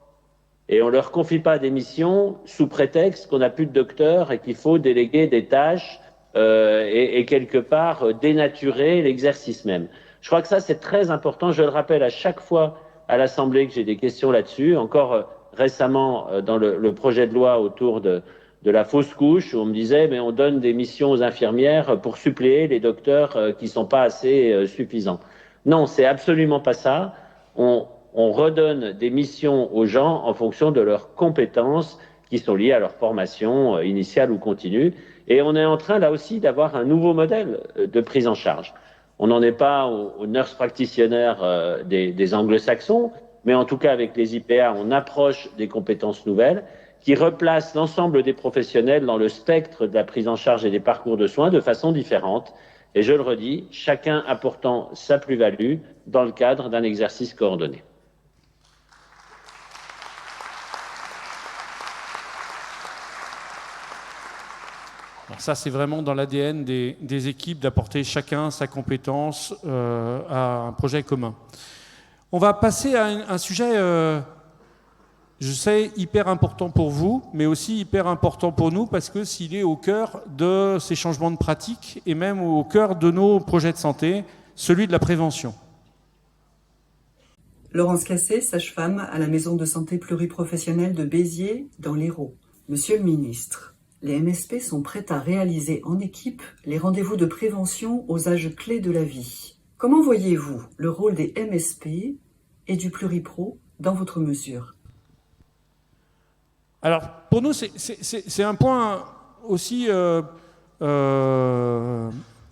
Et on ne leur confie pas des missions sous prétexte qu'on n'a plus de docteur et qu'il faut déléguer des tâches et quelque part dénaturer l'exercice même. Je crois que ça, c'est très important. Je le rappelle à chaque fois à l'Assemblée que j'ai des questions là-dessus. Encore récemment, dans le projet de loi autour de la fausse couche, où on me disait mais on donne des missions aux infirmières pour suppléer les docteurs qui ne sont pas assez suffisants. Non, c'est absolument pas ça. On redonne des missions aux gens en fonction de leurs compétences qui sont liées à leur formation initiale ou continue. Et on est en train là aussi d'avoir un nouveau modèle de prise en charge. On n'en est pas aux nurse practitioners des anglo-saxons, mais en tout cas avec les IPA, on approche des compétences nouvelles qui replacent l'ensemble des professionnels dans le spectre de la prise en charge et des parcours de soins de façon différente. Et je le redis, chacun apportant sa plus-value dans le cadre d'un exercice coordonné. Alors ça, c'est vraiment dans l'ADN des équipes d'apporter chacun sa compétence à un projet commun. On va passer à un sujet, je sais, hyper important pour vous, mais aussi hyper important pour nous parce que s'il est au cœur de ces changements de pratiques et même au cœur de nos projets de santé, celui de la prévention. Laurence Cassé, sage-femme à la maison de santé pluriprofessionnelle de Béziers, dans l'Hérault. Monsieur le ministre, les MSP sont prêts à réaliser en équipe les rendez-vous de prévention aux âges clés de la vie. Comment voyez-vous le rôle des MSP et du pluripro dans votre mesure? Alors, pour nous, c'est un point aussi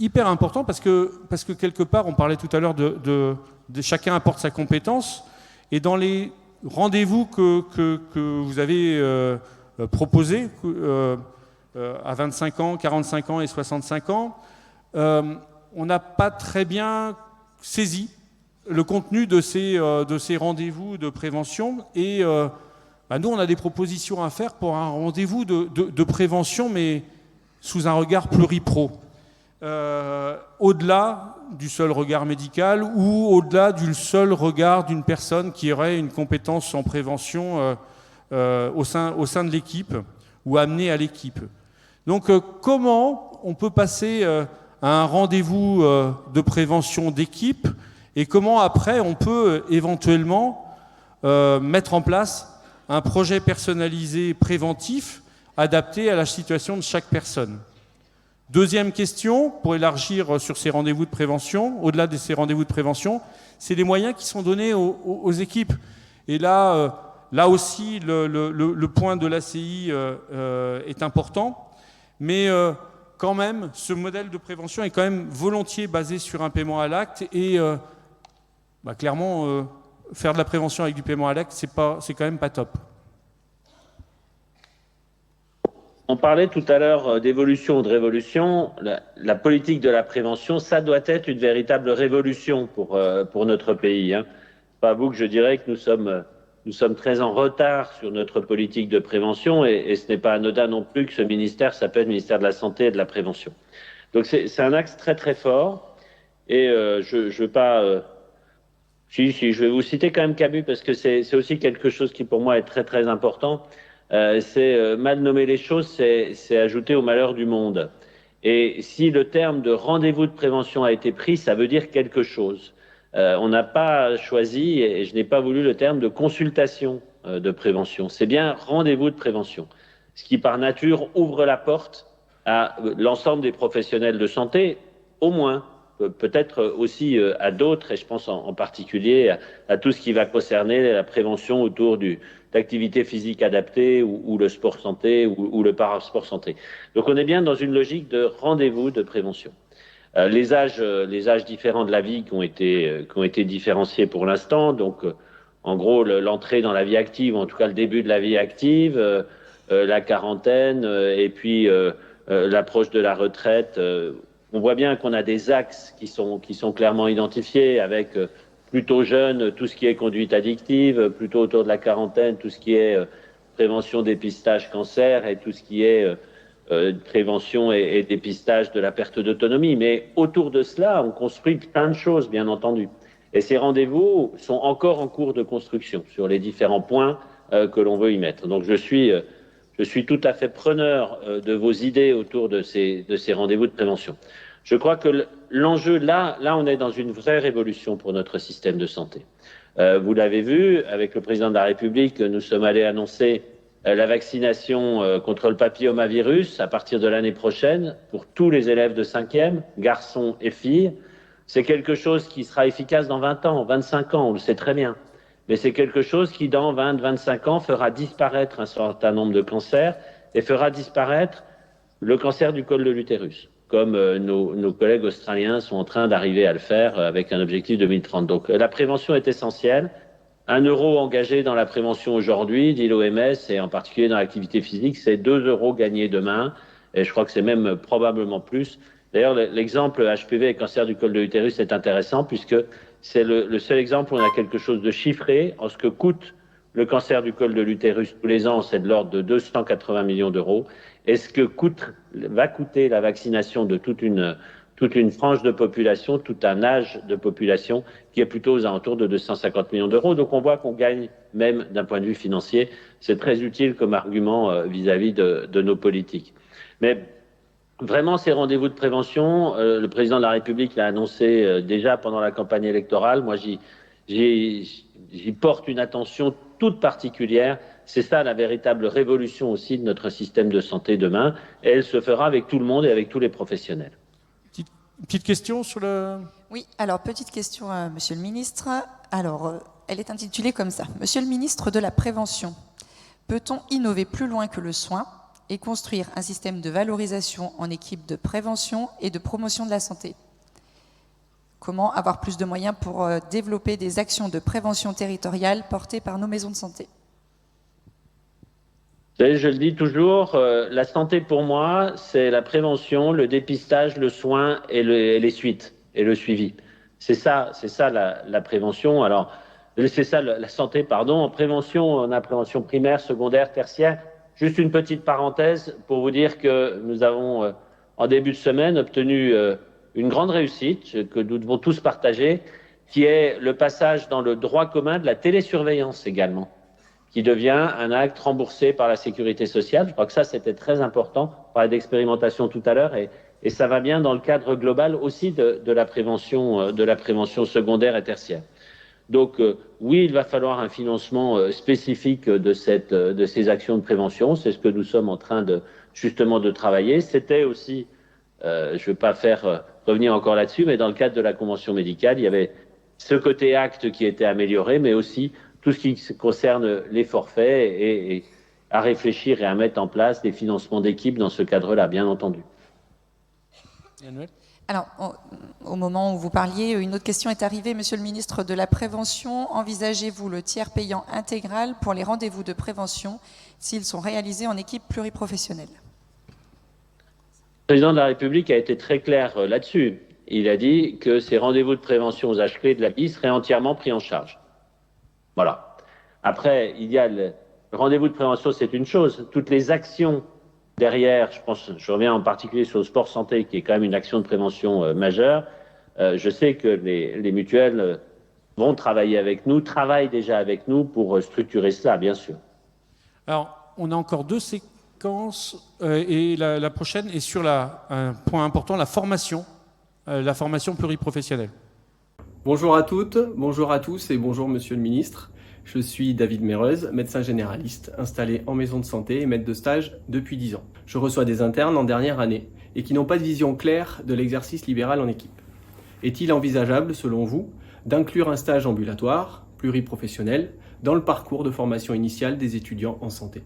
hyper important parce que quelque part, on parlait tout à l'heure de chacun apporte sa compétence, et dans les rendez-vous que vous avez proposés à 25 ans, 45 ans et 65 ans, on n'a pas très bien saisi le contenu de ces rendez-vous de prévention, et nous, on a des propositions à faire pour un rendez-vous de prévention, mais sous un regard pluripro. Au-delà du seul regard médical ou au-delà du seul regard d'une personne qui aurait une compétence en prévention au sein de l'équipe ou amenée à l'équipe. Donc comment on peut passer à un rendez-vous de prévention d'équipe, et comment après on peut éventuellement mettre en place un projet personnalisé préventif adapté à la situation de chaque personne. Deuxième question, pour élargir sur ces rendez-vous de prévention, au-delà de ces rendez-vous de prévention, c'est les moyens qui sont donnés aux équipes. Et là aussi, le point de l'ACI est important, mais quand même, ce modèle de prévention est quand même volontiers basé sur un paiement à l'acte, et clairement, faire de la prévention avec du paiement à l'acte, c'est quand même pas top. On parlait tout à l'heure d'évolution ou de révolution. La politique de la prévention, ça doit être une véritable révolution pour notre pays. Pas à vous que je dirais que nous sommes très en retard sur notre politique de prévention, et ce n'est pas anodin non plus que ce ministère s'appelle ministère de la Santé et de la Prévention. Donc c'est un axe très très fort, et je veux pas... Si, je vais vous citer quand même Camus, parce que c'est aussi quelque chose qui pour moi est très très important. C'est mal nommer les choses, c'est ajouter au malheur du monde. Et si le terme de rendez-vous de prévention a été pris, ça veut dire quelque chose. On n'a pas choisi, et je n'ai pas voulu le terme de consultation de prévention. C'est bien rendez-vous de prévention, ce qui par nature ouvre la porte à l'ensemble des professionnels de santé, au moins, peut-être aussi à d'autres, et je pense en particulier à tout ce qui va concerner la prévention autour d'activités physiques adaptées, ou le sport santé, ou le parasport santé. Donc on est bien dans une logique de rendez-vous de prévention. Les âges différents de la vie qui ont été différenciés pour l'instant, donc en gros l'entrée dans la vie active, en tout cas le début de la vie active, la quarantaine, et puis l'approche de la retraite. On voit bien qu'on a des axes qui sont clairement identifiés, avec plutôt jeune, tout ce qui est conduite addictive, plutôt autour de la quarantaine, tout ce qui est prévention, dépistage, cancer, et tout ce qui est prévention et dépistage de la perte d'autonomie. Mais autour de cela, on construit plein de choses, bien entendu. Et ces rendez-vous sont encore en cours de construction sur les différents points que l'on veut y mettre. Donc je suis tout à fait preneur de vos idées autour de ces rendez-vous de prévention. Je crois que l'enjeu, là, on est dans une vraie révolution pour notre système de santé. Vous l'avez vu, avec le président de la République, nous sommes allés annoncer la vaccination contre le papillomavirus à partir de l'année prochaine pour tous les élèves de 5e, garçons et filles. C'est quelque chose qui sera efficace dans 20 ans, 25 ans, on le sait très bien. Mais c'est quelque chose qui, dans 20-25 ans, fera disparaître un certain nombre de cancers, et fera disparaître le cancer du col de l'utérus, comme nos collègues australiens sont en train d'arriver à le faire avec un objectif 2030. Donc la prévention est essentielle. 1 euro engagé dans la prévention aujourd'hui, dit l'OMS, et en particulier dans l'activité physique, c'est 2 euros gagnés demain, et je crois que c'est même probablement plus. D'ailleurs, l'exemple HPV et cancer du col de l'utérus est intéressant, puisque c'est le seul exemple où on a quelque chose de chiffré. En ce que coûte le cancer du col de l'utérus tous les ans, c'est de l'ordre de 280 millions d'euros. Et ce que va coûter la vaccination de toute une frange de population, tout un âge de population, qui est plutôt aux alentours de 250 millions d'euros. Donc on voit qu'on gagne même d'un point de vue financier. C'est très utile comme argument vis-à-vis de nos politiques. Mais vraiment, ces rendez-vous de prévention, le président de la République l'a annoncé déjà pendant la campagne électorale. Moi, j'y porte une attention toute particulière. C'est ça la véritable révolution aussi de notre système de santé demain. Et elle se fera avec tout le monde et avec tous les professionnels. Petite question sur le... Oui, alors petite question à Monsieur le Ministre. Alors, elle est intitulée comme ça. Monsieur le Ministre de la Prévention, peut-on innover plus loin que le soin et construire un système de valorisation en équipe de prévention et de promotion de la santé. Comment avoir plus de moyens pour développer des actions de prévention territoriale portées par nos maisons de santé? Vous savez, je le dis toujours, la santé pour moi, c'est la prévention, le dépistage, le soin et les suites et le suivi. C'est ça la prévention. Alors, c'est ça la santé, pardon. En prévention, on a prévention primaire, secondaire, tertiaire. Juste une petite parenthèse pour vous dire que nous avons, en début de semaine, obtenu une grande réussite que nous devons tous partager, qui est le passage dans le droit commun de la télésurveillance également, qui devient un acte remboursé par la sécurité sociale. Je crois que ça, c'était très important. On parlait d'expérimentation tout à l'heure et ça va bien dans le cadre global aussi de la prévention secondaire et tertiaire. Donc oui, il va falloir un financement spécifique de ces actions de prévention. C'est ce que nous sommes en train justement de travailler. C'était aussi, je ne vais pas revenir encore là-dessus, mais dans le cadre de la convention médicale, il y avait ce côté acte qui était amélioré, mais aussi tout ce qui concerne les forfaits et à réfléchir et à mettre en place des financements d'équipe dans ce cadre-là, bien entendu. Alors, au moment où vous parliez, une autre question est arrivée. Monsieur le ministre de la Prévention, envisagez-vous le tiers payant intégral pour les rendez-vous de prévention s'ils sont réalisés en équipe pluriprofessionnelle? Le président de la République a été très clair là-dessus. Il a dit que ces rendez-vous de prévention aux âges clés de la vie seraient entièrement pris en charge. Voilà. Après, il y a le rendez-vous de prévention, c'est une chose. Toutes les actions derrière, je reviens en particulier sur le sport santé, qui est quand même une action de prévention majeure. Je sais que les mutuelles vont travailler avec nous, travaillent déjà avec nous pour structurer cela, bien sûr. Alors, on a encore 2 séquences et la prochaine est sur un point important, la formation pluriprofessionnelle. Bonjour à toutes, bonjour à tous et bonjour Monsieur le Ministre. Je suis David Méreuse, médecin généraliste, installé en maison de santé et maître de stage depuis 10 ans. Je reçois des internes en dernière année et qui n'ont pas de vision claire de l'exercice libéral en équipe. Est-il envisageable, selon vous, d'inclure un stage ambulatoire, pluriprofessionnel, dans le parcours de formation initiale des étudiants en santé ?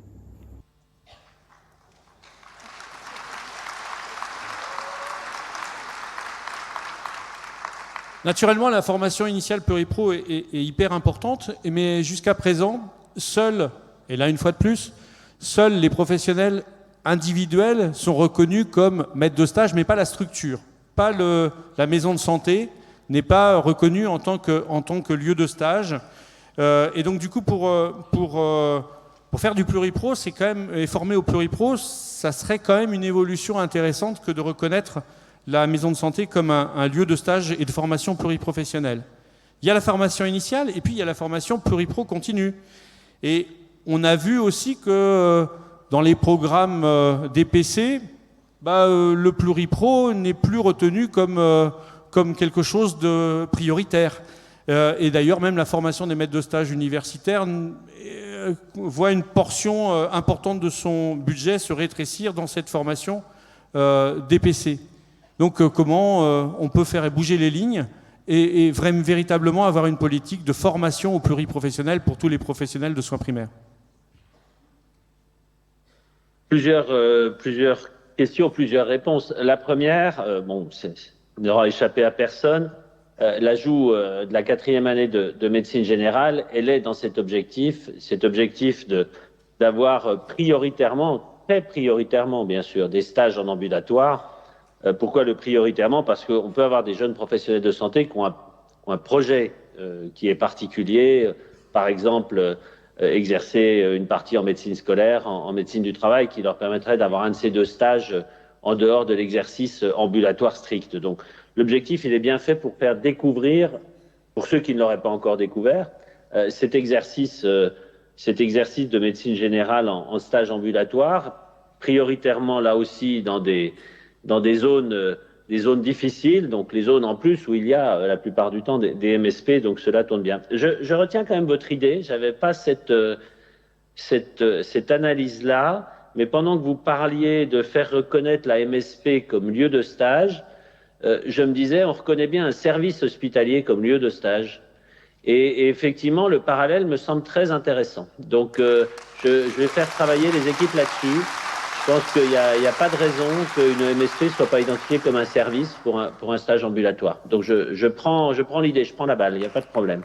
Naturellement, la formation initiale pluripro est hyper importante, mais jusqu'à présent, seuls, et là une fois de plus, seuls les professionnels individuels sont reconnus comme maîtres de stage, mais pas la structure. Pas la maison de santé n'est pas reconnue en tant que lieu de stage. Et donc du coup, pour faire du pluripro, c'est quand même, et former au pluripro, ça serait quand même une évolution intéressante que de reconnaître la maison de santé comme un lieu de stage et de formation pluriprofessionnelle. Il y a la formation initiale et puis il y a la formation pluripro continue. Et on a vu aussi que dans les programmes DPC, le pluripro n'est plus retenu comme quelque chose de prioritaire. Et d'ailleurs, même la formation des maîtres de stage universitaires voit une portion importante de son budget se rétrécir dans cette formation DPC. Donc comment on peut faire bouger les lignes et véritablement avoir une politique de formation au pluriprofessionnel pour tous les professionnels de soins primaires? Plusieurs questions, plusieurs réponses. La première, n'aura échappé à personne, l'ajout de la 4e année de médecine générale, elle est dans cet objectif d'avoir prioritairement, très prioritairement bien sûr, des stages en ambulatoire. Pourquoi le prioritairement? Parce qu'on peut avoir des jeunes professionnels de santé qui ont un projet qui est particulier, par exemple exercer une partie en médecine scolaire, en médecine du travail, qui leur permettrait d'avoir un de ces 2 stages en dehors de l'exercice ambulatoire strict. Donc l'objectif, il est bien fait pour faire découvrir, pour ceux qui ne l'auraient pas encore découvert, cet exercice de médecine générale en stage ambulatoire, prioritairement là aussi dans des zones difficiles, donc les zones en plus où il y a la plupart du temps des MSP, donc cela tourne bien. Je retiens quand même votre idée, j'avais pas cette analyse-là, mais pendant que vous parliez de faire reconnaître la MSP comme lieu de stage, je me disais, on reconnaît bien un service hospitalier comme lieu de stage. Et effectivement, le parallèle me semble très intéressant. Donc, je vais faire travailler les équipes là-dessus. Je Je pense qu'il n'y a pas de raison qu'une MSP ne soit pas identifiée comme un service pour un stage ambulatoire. Donc je prends l'idée, je prends la balle, il n'y a pas de problème.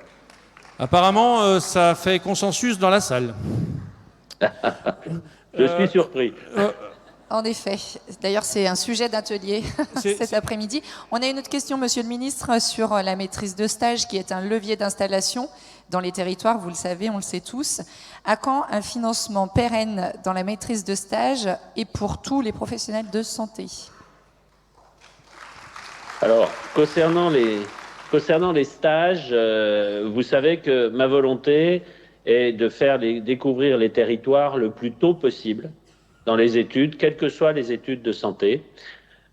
Apparemment, ça fait consensus dans la salle. Je suis surpris. En effet. D'ailleurs, c'est un sujet d'atelier cet après-midi. On a une autre question, Monsieur le Ministre, sur la maîtrise de stage, qui est un levier d'installation dans les territoires, vous le savez, on le sait tous. À quand un financement pérenne dans la maîtrise de stage et pour tous les professionnels de santé? Alors, concernant les stages, vous savez que ma volonté est de faire découvrir les territoires le plus tôt possible dans les études, quelles que soient les études de santé.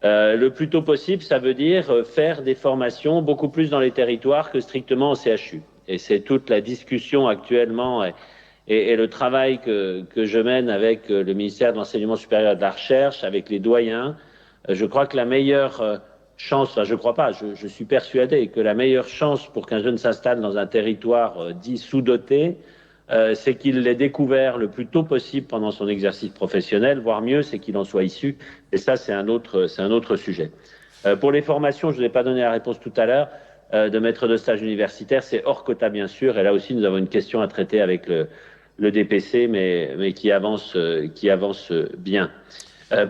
Le plus tôt possible, ça veut dire faire des formations beaucoup plus dans les territoires que strictement en CHU. Et c'est toute la discussion actuellement et le travail que je mène avec le ministère de l'Enseignement supérieur et de la Recherche, avec les doyens. Je crois que la meilleure chance, enfin je crois pas, je suis persuadé que la meilleure chance pour qu'un jeune s'installe dans un territoire dit sous-doté, c'est qu'il l'ait découvert le plus tôt possible pendant son exercice professionnel, voire mieux, c'est qu'il en soit issu. Et ça, c'est un autre sujet. Pour les formations, je ne vous ai pas donné la réponse tout à l'heure, de maître de stage universitaire, c'est hors quota, bien sûr. Et là aussi, nous avons une question à traiter avec le DPC, mais qui avance bien.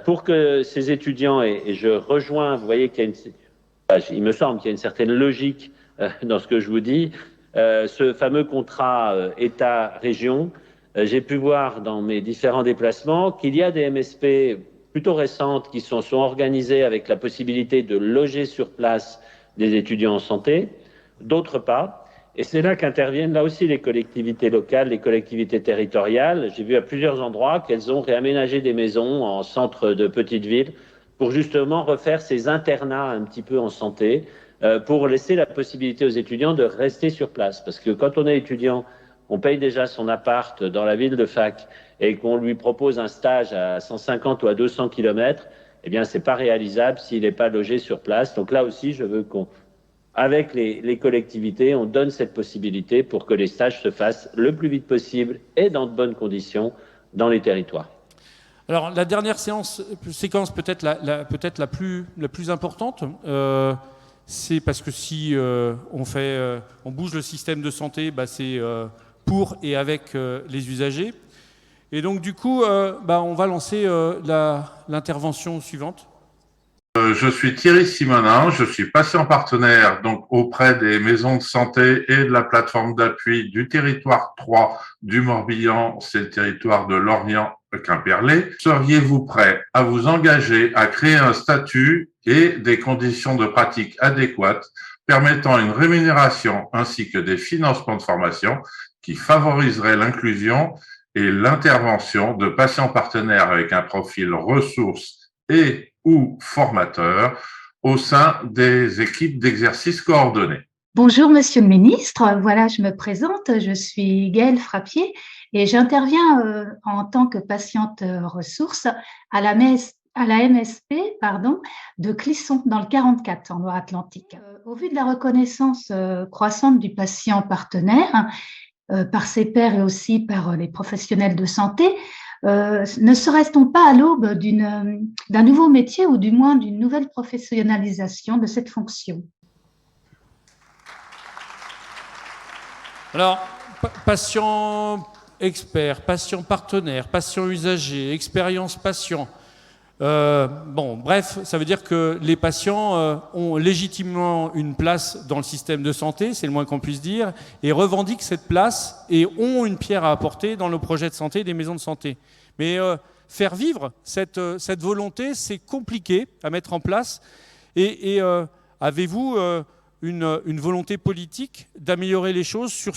Pour que ces étudiants, et je rejoins, vous voyez il me semble qu'il y a une certaine logique dans ce que je vous dis, ce fameux contrat État-région, j'ai pu voir dans mes différents déplacements qu'il y a des MSP plutôt récentes qui sont organisées avec la possibilité de loger sur place des étudiants en santé, d'autres pas. Et c'est là qu'interviennent là aussi les collectivités locales, les collectivités territoriales. J'ai vu à plusieurs endroits qu'elles ont réaménagé des maisons en centre de petites villes pour justement refaire ces internats un petit peu en santé, pour laisser la possibilité aux étudiants de rester sur place. Parce que quand on est étudiant, on paye déjà son appart dans la ville de fac et qu'on lui propose un stage à 150 ou à 200 km, eh bien, c'est pas réalisable s'il n'est pas logé sur place. Donc là aussi, je veux avec les collectivités, on donne cette possibilité pour que les stages se fassent le plus vite possible et dans de bonnes conditions dans les territoires. Alors, la dernière séquence peut-être la plus importante, c'est parce que si on bouge le système de santé, c'est pour et avec les usagers. Et donc, du coup, on va lancer l'intervention suivante. Je suis Thierry Simonin, je suis patient partenaire donc auprès des maisons de santé et de la plateforme d'appui du territoire 3 du Morbihan, c'est le territoire de Lorient-Quimperlé. Seriez-vous prêt à vous engager à créer un statut et des conditions de pratique adéquates permettant une rémunération ainsi que des financements de formation qui favoriseraient l'inclusion et l'intervention de patients partenaires avec un profil ressources et ou formateurs au sein des équipes d'exercice coordonné. Bonjour Monsieur le Ministre, voilà je me présente, je suis Gaëlle Frappier et j'interviens en tant que patiente ressource à la MSP de Clisson dans le 44 en Loire-Atlantique. Au vu de la reconnaissance croissante du patient partenaire par ses pairs et aussi par les professionnels de santé, ne serait-on pas à l'aube d'un nouveau métier ou du moins d'une nouvelle professionnalisation de cette fonction? Alors, patient expert, patient partenaire, patient usager, expérience patient. Bref, ça veut dire que les patients ont légitimement une place dans le système de santé, c'est le moins qu'on puisse dire, et revendiquent cette place et ont une pierre à apporter dans nos projets de santé des maisons de santé. Mais faire vivre cette volonté, c'est compliqué à mettre en place. Et avez-vous une volonté politique d'améliorer les choses sur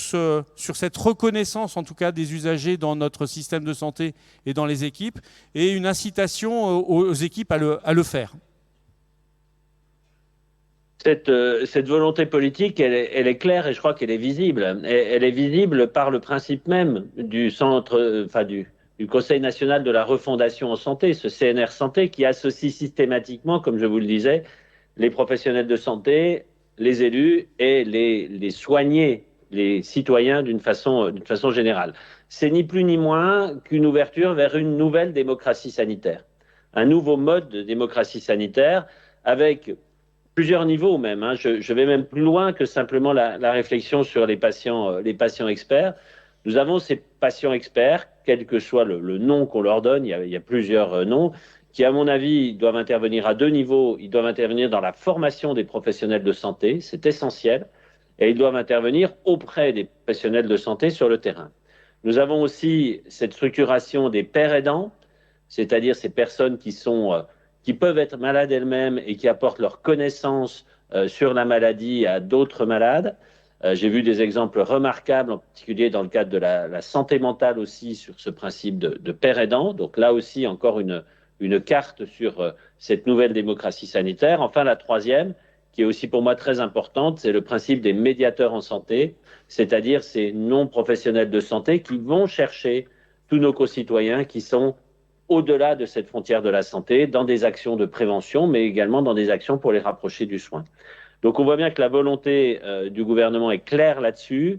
cette reconnaissance, en tout cas, des usagers dans notre système de santé et dans les équipes, et une incitation aux équipes à le faire? Cette volonté politique, elle est claire et je crois qu'elle est visible. Elle est visible par le principe même du Conseil national de la refondation en santé, ce CNR Santé, qui associe systématiquement, comme je vous le disais, les professionnels de santé, les élus et les soignés, les citoyens d'une façon générale. C'est ni plus ni moins qu'une ouverture vers une nouvelle démocratie sanitaire. un nouveau mode de démocratie sanitaire avec plusieurs niveaux même. Hein. Je vais même plus loin que simplement la réflexion sur les patients experts. Nous avons ces patients experts, quel que soit le nom qu'on leur donne, il y a plusieurs noms, qui, à mon avis, doivent intervenir à deux niveaux. Ils doivent intervenir dans la formation des professionnels de santé, c'est essentiel, et ils doivent intervenir auprès des professionnels de santé sur le terrain. Nous avons aussi cette structuration des pairs aidants, c'est-à-dire ces personnes qui peuvent être malades elles-mêmes et qui apportent leur connaissance sur la maladie à d'autres malades. J'ai vu des exemples remarquables, en particulier dans le cadre de la santé mentale aussi, sur ce principe de pair aidant. Donc là aussi, encore une carte sur cette nouvelle démocratie sanitaire. Enfin, la troisième, qui est aussi pour moi très importante, c'est le principe des médiateurs en santé, c'est-à-dire ces non-professionnels de santé qui vont chercher tous nos concitoyens qui sont au-delà de cette frontière de la santé, dans des actions de prévention, mais également dans des actions pour les rapprocher du soin. Donc on voit bien que la volonté du gouvernement est claire là-dessus.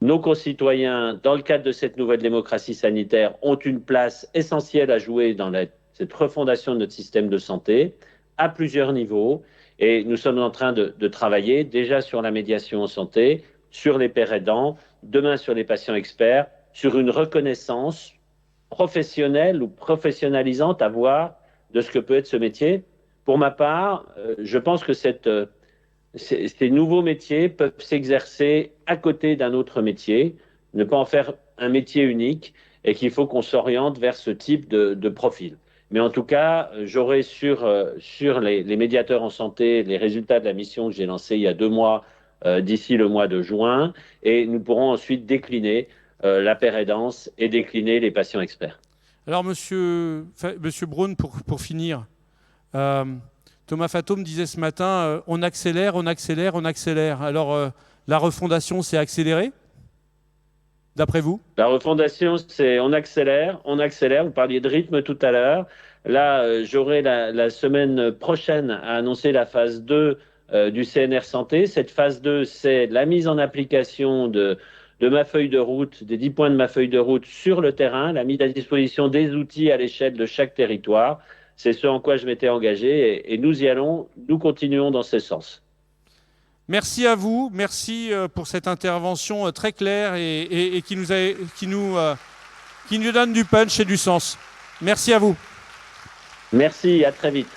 Nos concitoyens, dans le cadre de cette nouvelle démocratie sanitaire, ont une place essentielle à jouer dans cette refondation de notre système de santé, à plusieurs niveaux. Et nous sommes en train de travailler déjà sur la médiation en santé, sur les pairs aidants, demain sur les patients experts, sur une reconnaissance professionnelle ou professionnalisante à voir de ce que peut être ce métier. Pour ma part, je pense que ces nouveaux métiers peuvent s'exercer à côté d'un autre métier, ne pas en faire un métier unique, et qu'il faut qu'on s'oriente vers ce type de profil. Mais en tout cas, j'aurai sur les médiateurs en santé les résultats de la mission que j'ai lancée il y a 2 mois, d'ici le mois de juin, et nous pourrons ensuite décliner la paire aidance et décliner les patients experts. Alors, monsieur Braun, pour finir, Thomas Fatome disait ce matin, on accélère, on accélère, on accélère. Alors, la refondation, c'est accéléré, d'après vous? La refondation, c'est on accélère. Vous parliez de rythme tout à l'heure. Là, j'aurai la semaine prochaine à annoncer la phase 2 du CNR Santé. Cette phase 2, c'est la mise en application de ma feuille de route, des 10 points de ma feuille de route sur le terrain, la mise à disposition des outils à l'échelle de chaque territoire. C'est ce en quoi je m'étais engagé et nous y allons, nous continuons dans ce sens. Merci à vous, merci pour cette intervention très claire et qui nous donne du punch et du sens. Merci à vous. Merci, à très vite.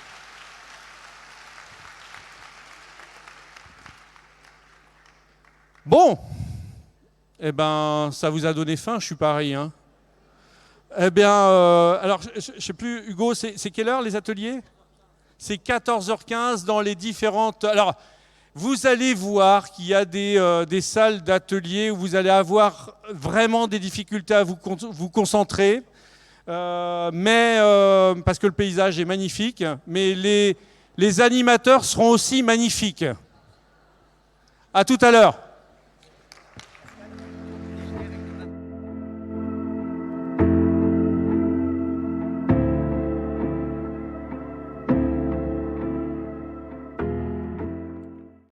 Bon, eh ben, ça vous a donné faim, je suis pareil, hein. Eh bien, alors, je ne sais plus, Hugo, c'est quelle heure les ateliers? C'est 14h15 dans les différentes... Alors, vous allez voir qu'il y a des salles d'ateliers où vous allez avoir vraiment des difficultés à vous concentrer, parce que le paysage est magnifique, mais les animateurs seront aussi magnifiques. À tout à l'heure.